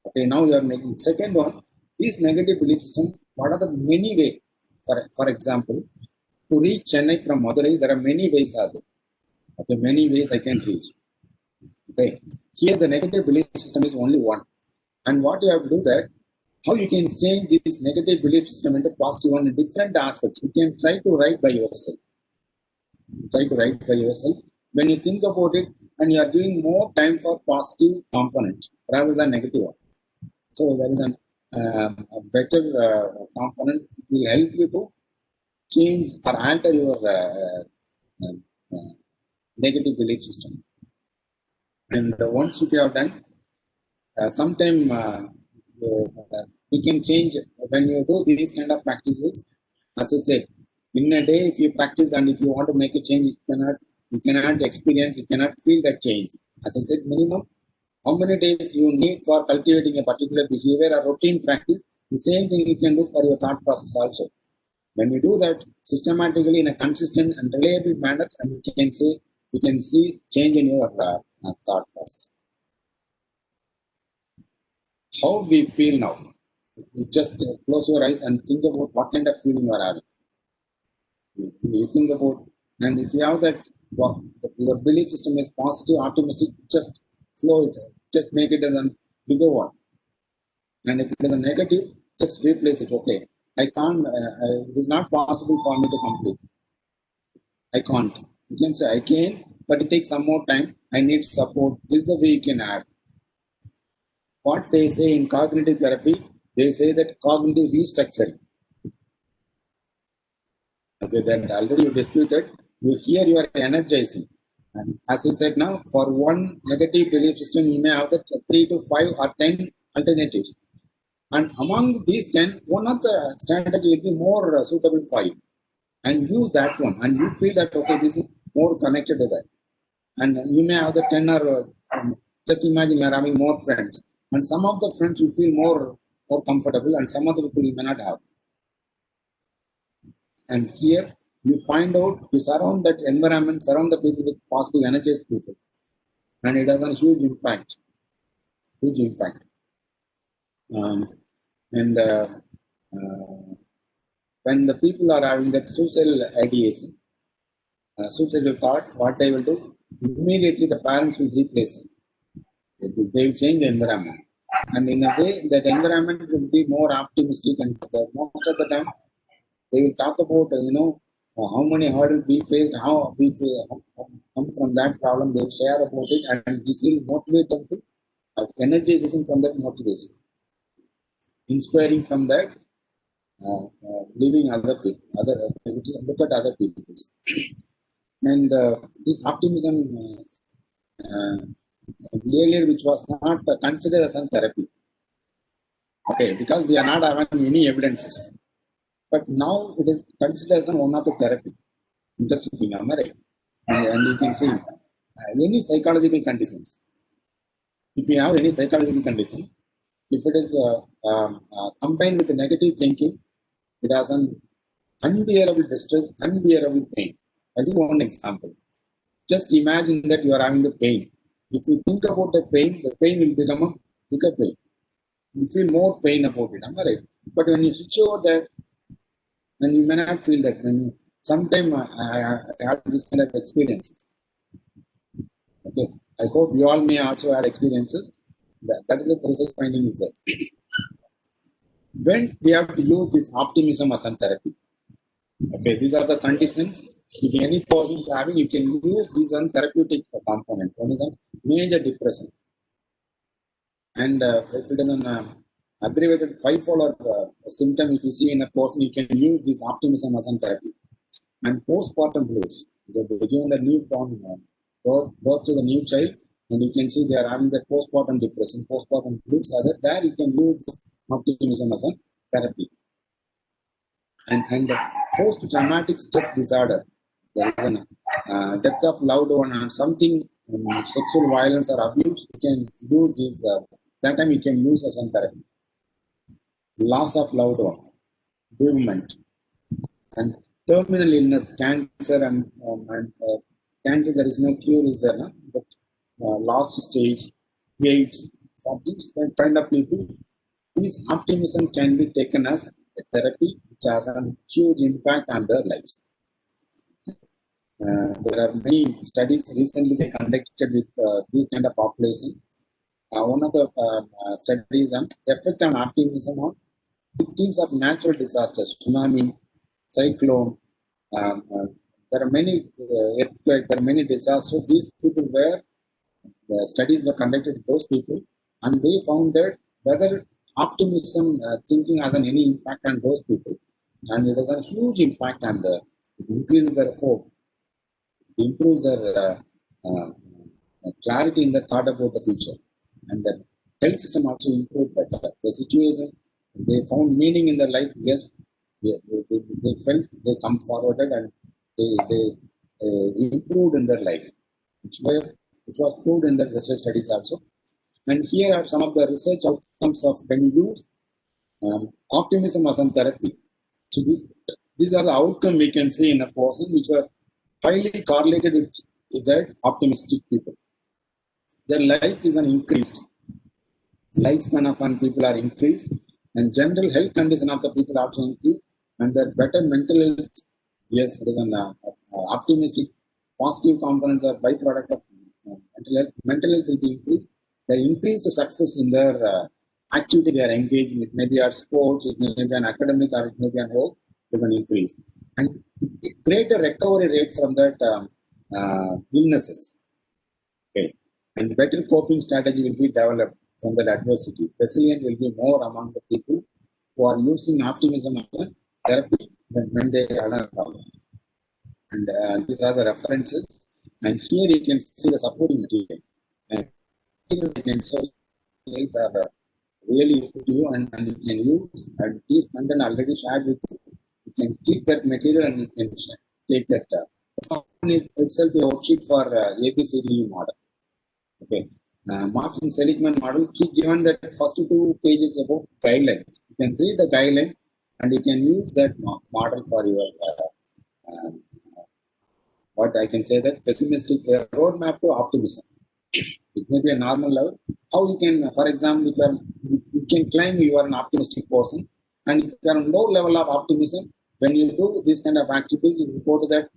Okay, now you are making second one. This negative belief system, what are the many ways? For example, to reach Chennai from Madurai, there are many ways are there. Okay, many ways I can reach. Okay, here the negative belief system is only one. And what you have to do that, how you can change this negative belief system into positive one in different aspects. You can try to write by yourself. Try to write by yourself. When you think about it, and you are giving more time for positive component rather than negative one. So there is a better component will help you to change or alter your negative belief system. And once you have done, sometime you can change when you do these kind of practices. As I said, in a day, if you practice and if you want to make a change, you cannot experience, you cannot feel that change. As I said, minimum, how many days you need for cultivating a particular behavior or routine practice, the same thing you can do for your thought process also. When you do that systematically in a consistent and reliable manner, and you can see change in your thought process. How we feel now. You just close your eyes and think about what kind of feeling you are having. You think about, and if you have that, your belief system is positive, optimistic, just flow it, just make it as a bigger one. And if it is a negative, just replace it. Okay, I can't, it is not possible for me to complete. I can't. You can say I can, but it takes some more time. I need support. This is the way you can add. What they say in cognitive therapy, they say that cognitive restructuring. Okay, then already you disputed. Here you are energizing. And as I said now, for one negative belief system, you may have the 3 to 5 or 10 alternatives. And among these 10, one of the strategy will be more suitable for you. And use that one. And you feel that, okay, this is more connected to that. And you may have the 10 or just imagine you're having more friends. And some of the friends you feel more comfortable, and some of the people you may not have. And here you find out, you surround that environment, surround the people with positive, energized people. And it has a huge impact. Huge impact. And when the people are having that suicidal ideation, suicidal thought, what they will do, immediately the parents will replace them. They will change the environment. And in a way, that environment will be more optimistic, and most of the time, they will talk about, how many hurdles we faced, how we come from that problem. They will share about it, and this will motivate them to energization from that motivation, inspiring from that, leaving other people, look at other people. And this optimism earlier, which was not considered as a therapy, okay, because we are not having any evidences. But now it is considered as one of the therapy. Interesting thing, am I right? And you can see any psychological conditions. If you have any psychological condition, if it is combined with negative thinking, it has an unbearable distress, unbearable pain. I'll give one example. Just imagine that you are having the pain. If you think about the pain will become a bigger pain. You feel more pain about it, am I right? But when you switch over that, then you may not feel that. Sometimes I have this kind of experiences. Okay, I hope you all may also have experiences. That is the research finding is that when we have to use this optimism as a therapy. Okay, these are the conditions. If any person is having, you can use this as a therapeutic component. One is a major depression. And if it is an aggravated five-fold symptom, if you see in a person, you can use this optimism as a therapy. And postpartum blues, they given the newborn birth to the new child, and you can see they are having the postpartum depression, postpartum blues. There you can use this optimism as a therapy. And post-traumatic stress disorder, there is a death of loved one or something, sexual violence or abuse, you can use this. That time you can use as a therapy. Loss of loved one, bereavement, and terminal illness, cancer and cancer. There is no cure, is there? No? But last stage, AIDS. For these kind of people, this optimism can be taken as a therapy, which has a huge impact on their lives. There are many studies recently they conducted with this kind of population. One of the studies on effect on optimism on victims of natural disasters, tsunami, cyclone. There are many earthquakes, there are many disasters. These people were, the studies were conducted with those people, and they found that whether optimism thinking has any impact on those people, and it has a huge impact on it increases their hope, it improves their clarity in the thought about the future, and the health system also improved better. The situation, they found meaning in their life. Yes, they felt they come forwarded and they improved in their life, which was proved in the research studies also. And here are some of the research outcomes of when you use optimism as a therapy. So these are the outcomes we can see in a person which were highly correlated with that optimistic people. Their life is an increased. Lifespan of people are increased, and general health condition of the people also increased, and their better mental health. Yes, it is an optimistic, positive components are byproduct of mental health. Mental health will be increased. The increased success in their activity they are engaged in. It may be our sports, it may be an academic, or it may be an work. There's an increase, and greater recovery rate from that illnesses. Okay, and better coping strategy will be developed from that adversity. Resilient will be more among the people who are using optimism as a therapy when they are a problem. And these are the references. And here you can see the supporting material. And you can see are really useful to you, and you can use, and these content already shared with you. You can click that material and you can take that itself a worksheet for ABCDE model. Okay. Martin Seligman model, he given that first 2 pages about guidelines. You can read the guideline and you can use that model for your um, what I can say that pessimistic roadmap to optimism. It may be a normal level. How you can, for example, if you can claim you are an optimistic person, and if you are on low level of optimism, when you do this kind of activities, you go to that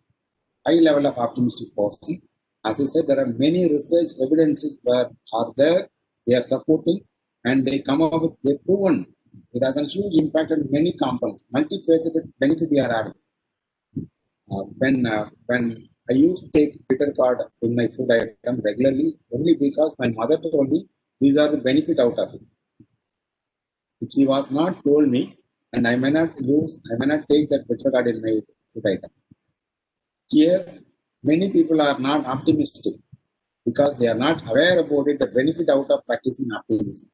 high level of optimistic person. As I said, there are many research evidences that are there, they are supporting, and they come up with, they proven it has a huge impact on many components, multifaceted benefit they are having. When I used to take bitter card in my food item regularly, only because my mother told me these are the benefit out of it. If she was not told me, and I may not take that bitter card in my food item. Here, many people are not optimistic because they are not aware about it, the benefit out of practicing optimism.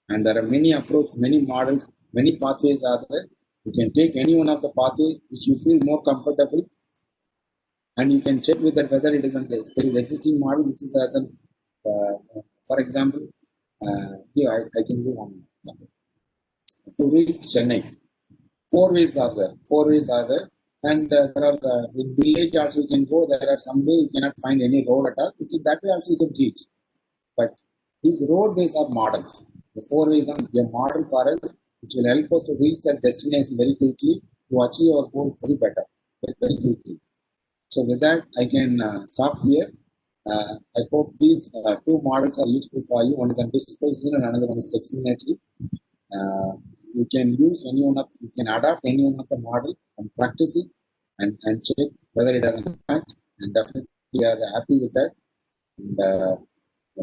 And there are many approaches, many models, many pathways are there. You can take any one of the pathways which you feel more comfortable, and you can check with that whether it is if there is existing model which is as an, for example, here I can do one example. To reach Chennai, 4 ways are there. 4 ways are there. And there are in village also you can go. There are some way you cannot find any road at all. That way also you can reach. But these roadways are models. The 4 ways are a model for us, which will help us to reach that destination very quickly to achieve our goal very better, very quickly. So with that, I can stop here. I hope these 2 models are useful for you. One is on disposition and another one is explanatory. You can use any one of, you can adapt any one of the model and practice it and check whether it has an impact. And definitely we are happy with that. And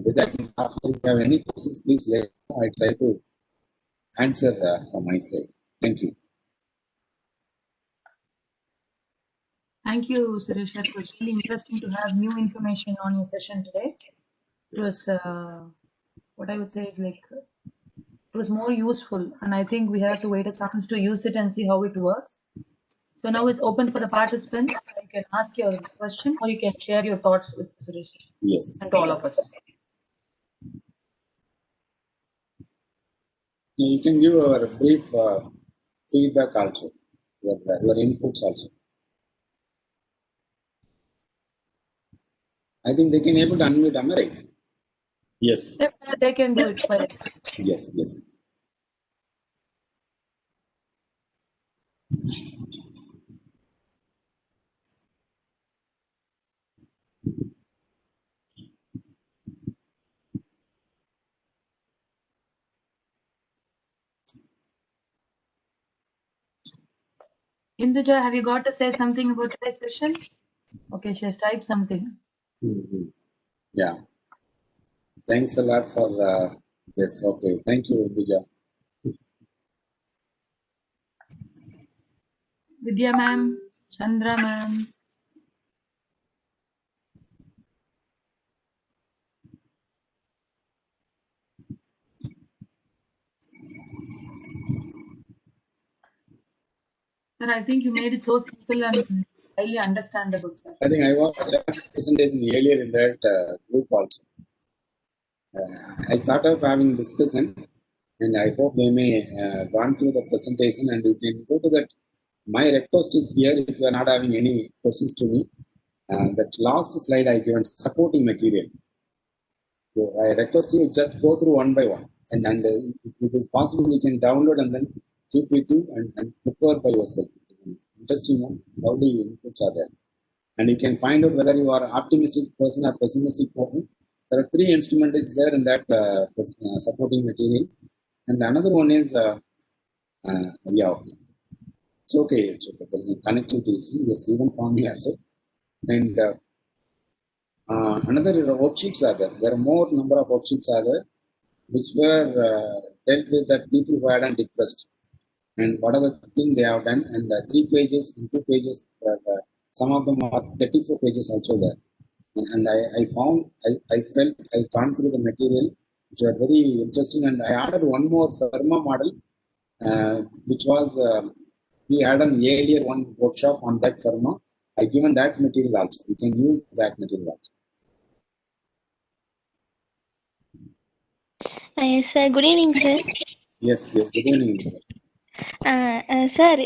with that, if you have any questions, please let me know. I try to answer from my side. Thank you. Thank you, Suresh. It was really interesting to have new information on your session today. It was, what I would say is like, it was more useful, and I think we have to wait a chance to use it and see how it works. So now it's open for the participants. You can ask your question or you can share your thoughts with Suresh. Yes. And to all of us. You can give a brief feedback also, your inputs also. I think they can able to unmute, am I right? Yes. Yes, they can do it. Yes, yes. Induja, have you got to say something about today's session? Okay, she has typed something. Mm-hmm. Yeah. Thanks a lot for this. Okay, thank you, Induja. Vidya ma'am, Chandra ma'am. Sir, I think you made it so simple and highly understandable, sir. I think I was presentation earlier in that group also. I thought of having discussion, and I hope they may run through the presentation and you can go to that. My request is here, if you are not having any questions to me, that last slide I given supporting material. So I request you just go through one by one, and if it is possible, you can download and then keep with you and prepare by yourself. Interesting one, lovely inputs are there. And you can find out whether you are optimistic person or pessimistic person. There are 3 instruments there in that supporting material. And another one is, yeah, okay. It's okay. There is a connectivity issue, yes, even for me also. And another worksheets are there. There are more number of worksheets are there, which were dealt with that people who had depressed. And what are the things they have done, and 3 pages and 2 pages, some of them are 34 pages also there. And I felt I gone through the material, which are very interesting, and I added one more Ferma model, which was, we had an earlier one workshop on that Ferma, I given that material also. You can use that material also. Yes, sir. Good evening, sir. Yes. Good evening. Sir,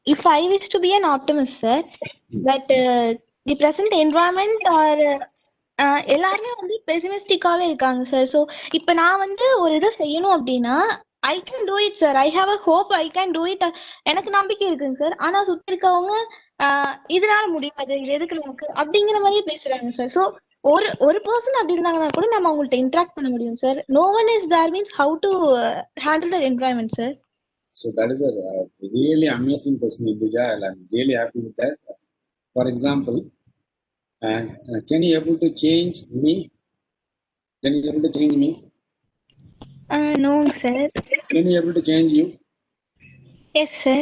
if I wish to be an optimist, sir, but the present environment or எல்லாருமே வந்து பெசிமிஸ்டிக்காவே இருக்காங்க sir. So இப்போ நான் வந்து ஒரு இதை செய்யணும் அப்படின்னா I can do it sir. I have a hope I can do it. எனக்கு நம்பிக்கை இருக்குங்க சார். ஆனால் சுற்றி இருக்கவங்க இதனால முடியாது, இது எதுக்கு நமக்கு அப்படிங்கிற மாதிரியே பேசுறாங்க சார். ஸோ ஒரு பர்சன் அப்படி இருந்தாங்கன்னா கூட நம்ம அவங்கள்ட்ட இன்ட்ராக்ட் பண்ண முடியும் sir. No one is there means how to handle the environment sir. So that is a really amazing question, Induja. I'm really happy with that. For example, can you able to change me? Can you able to change me? No, sir. Can you able to change you? Yes, sir.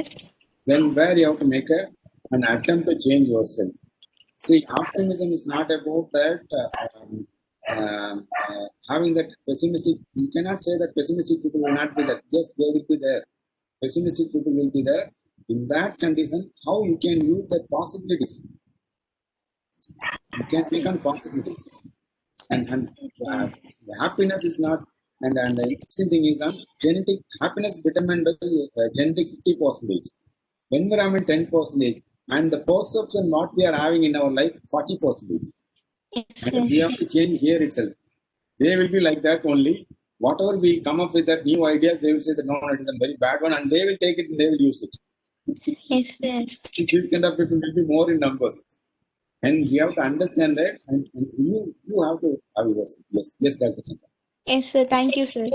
Then where you have to make an attempt to change yourself. See, optimism is not about that having that pessimistic. You cannot say that pessimistic people will not be there. Yes, they will be there. Pessimistic people will be there. In that condition, how you can use the possibilities? You can become possibilities. And happiness is not, and the interesting thing is genetic happiness determined by genetic 50%, environment 10%, and the perception what we are having in our life 40%. And we have to change here itself. They will be like that only. Whatever we come up with that new ideas, they will say that no, it is a very bad one, and they will take it and they will use it. Yes, sir. These kind of people will be more in numbers. And we have to understand that, and you have to have yourself. Yes, Dr. Chandra. Yes, sir. Thank you, sir.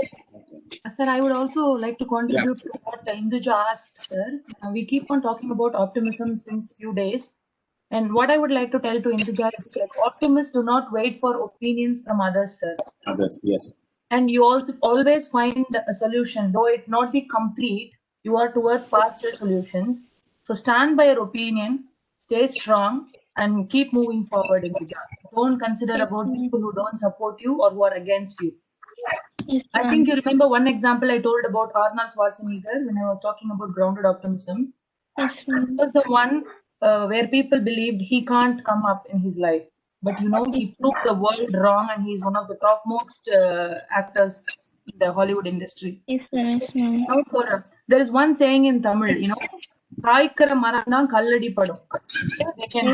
Sir, I would also like to contribute to what Induja asked, sir. We keep on talking about optimism since few days. And what I would like to tell to Induja is like optimists do not wait for opinions from others, sir. Others, yes. And you also always find a solution, though it not be complete. You are towards faster solutions. So stand by your opinion, stay strong, and keep moving forward, Induja. Don't consider about people who don't support you or who are against you. Yes, I think you remember one example I told about Arnold Schwarzenegger when I was talking about grounded optimism. yes, It was the one where people believed he can't come up in his life. But he proved the world wrong, and he's one of the topmost actors in the Hollywood industry. yes, ma'am. Now, there is one saying in Tamil, காய்க்கிற மரம் தான் கல்லடி படும். They can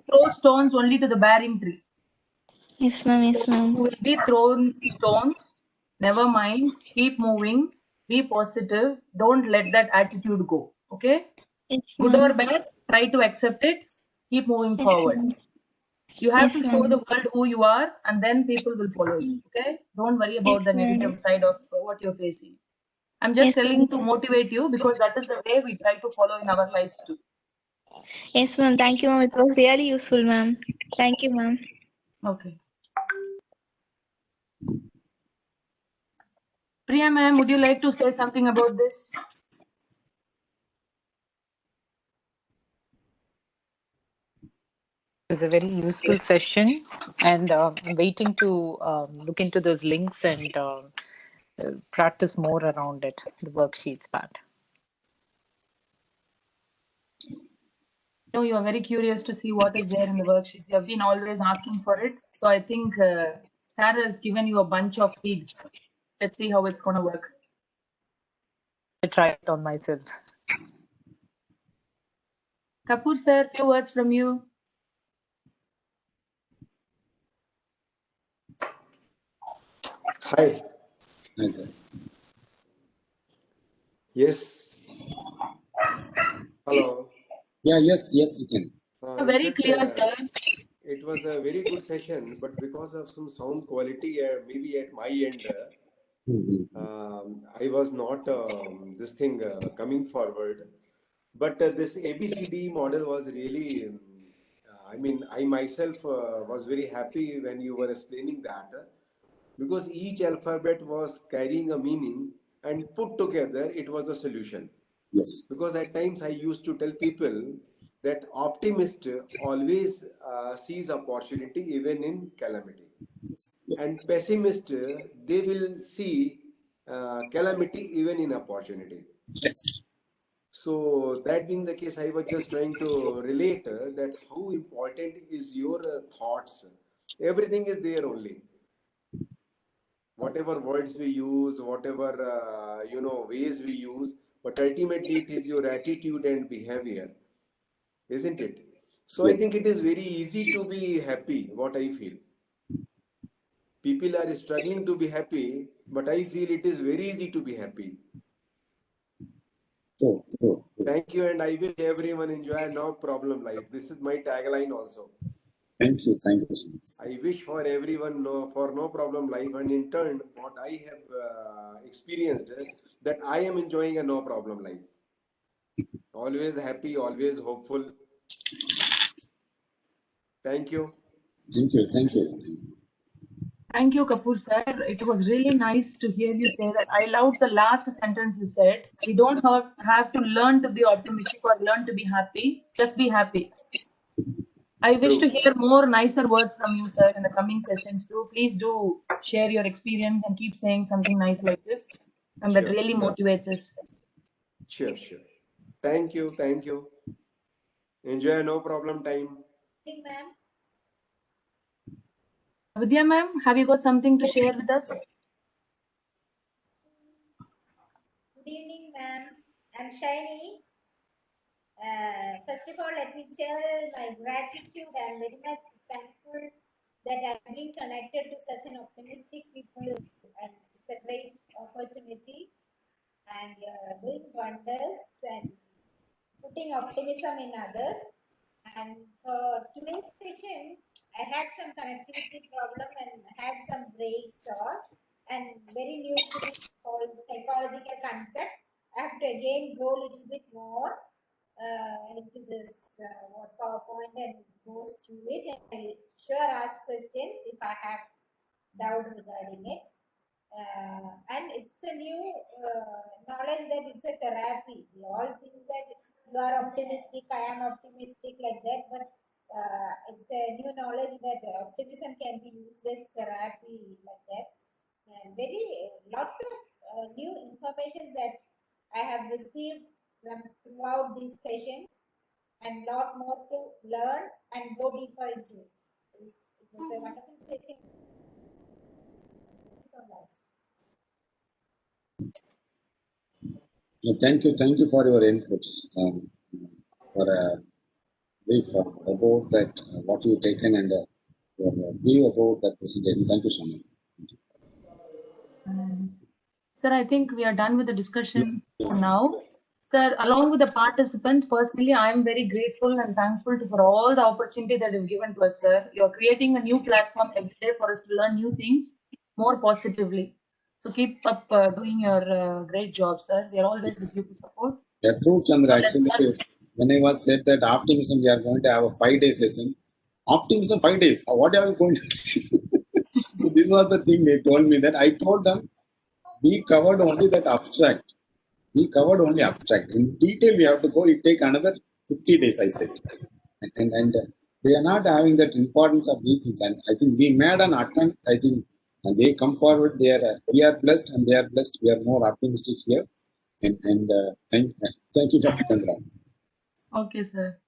throw stones only to the bearing tree. Yes, ma'am. Yes, ma'am. You will be thrown stones. Never mind. Keep moving. Be positive. Don't let that attitude go. Okay? Yes, Good or bad, try to accept it. Keep moving forward. You have to show the world who you are, and then people will follow you. Okay? Don't worry about the negative side of what you're facing. I'm just telling to motivate you, because that is the way we try to follow in our lives too. Yes, ma'am. Thank you, ma'am. It was really useful, ma'am. Thank you, ma'am. Okay. Priya ma'am, would you like to say something about this? It was a very useful session, and I'm waiting to look into those links and practice more around it, the worksheets part. You are very curious to see what is there in the worksheets. You have been always asking for it. So I think Sarah has given you a bunch of feed. Let's see how it's going to work. I try it on myself. Kapoor sir, few words from you. Hi. Hi, sir. Yes. Hello. Yeah, yes, you can. Very clear, sir. It was a very good session, but because of some sound quality, maybe at my end, I was not this thing coming forward. But this ABCD model was really, I myself was very happy when you were explaining that, because each alphabet was carrying a meaning, and put together it was a solution. Yes. Because at times I used to tell people that optimist always sees opportunity even in calamity. Yes. And pessimist, they will see calamity even in opportunity. Yes. So that being the case, I was just trying to relate that how important is your thoughts. Everything is there only. Whatever words we use, whatever ways we use, but ultimately it is your attitude and behavior, isn't it? So I Yes. think it is very easy to be happy. What I feel, people are struggling to be happy, but I feel it is very easy to be happy. True, true, true. Thank you, and I wish everyone enjoy no problem life. This is my tagline also. Thank you so much. I wish for everyone for no problem life, and in turn, what I have experienced that I am enjoying a no problem life. Always happy, always hopeful. Thank you. Thank you, thank you, thank you. Thank you, Kapoor sir. It was really nice to hear you say that. I loved the last sentence you said. We don't have to learn to be optimistic or learn to be happy. Just be happy. I wish to True. hear more nicer words from you, sir, in the coming sessions too. Please do share your experience and keep saying something nice like this. And that Sure. really motivates us. Sure, sure. Thank you, thank you. Enjoy no problem time. Vidya ma'am, have you got something to share with us? Good evening, ma'am. I'm Shiny. First of all, let me share my gratitude. I'm very much thankful that I've been connected to such an optimistic people, and it's a great opportunity. And doing wonders and putting optimism in others. And for today's session, I had some connectivity problem and had some breaks off, and very new to this whole psychological concept. I have to again go a little bit more into this what PowerPoint and goes through it, and I'll sure ask questions if I have doubt regarding it. And it's a new knowledge that it's a therapy. We all think that you are optimistic, I am optimistic, like that, but it's a new knowledge that optimism can be used as therapy, like that. And very lots of new information that I have received from throughout these sessions, and lot more to learn and go deeper into it. It was a wonderful session. Thank you so much. Thank you for your inputs. For a brief about that, what you've taken and your view about that presentation. Thank you so much. Sir, I think we are done with the discussion for now. Sir, along with the participants, personally, I am very grateful and thankful for all the opportunity that you've given to us, sir. You're creating a new platform every day for us to learn new things more positively. So keep up doing your great job, sir. We are always with you to support. Yeah, true, Chandra. So Actually, when I was said that optimism, we are going to have a 5-day session. Optimism, 5 days. What are we going to do? So this was the thing they told me. That I told them we covered only that abstract. We covered only abstract. In detail, we have to go. It take another 50 days, I said. And they are not having that importance of these things. And I think we made an attempt. I think and they come forward. We are blessed, and they are blessed. We are more optimistic here. And thank you, Dr. Chandra. Okay, sir.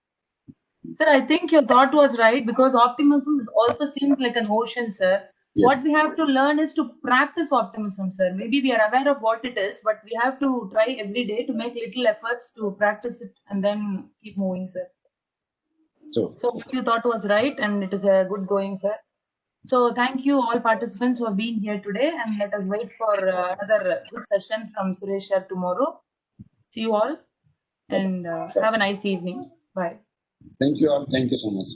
Sir, I think your thought was right, because optimism also seems like an ocean, sir. Yes. What we have to learn is to practice optimism, sir. Maybe we are aware of what it is, but we have to try every day to make little efforts to practice it and then keep moving, sir. So what you thought was right, and it is a good going, sir. So thank you all participants who have been here today, and let us wait for another good session from Suresh sir tomorrow. See you all, and have a nice evening. Bye. Thank you all. Thank you so much.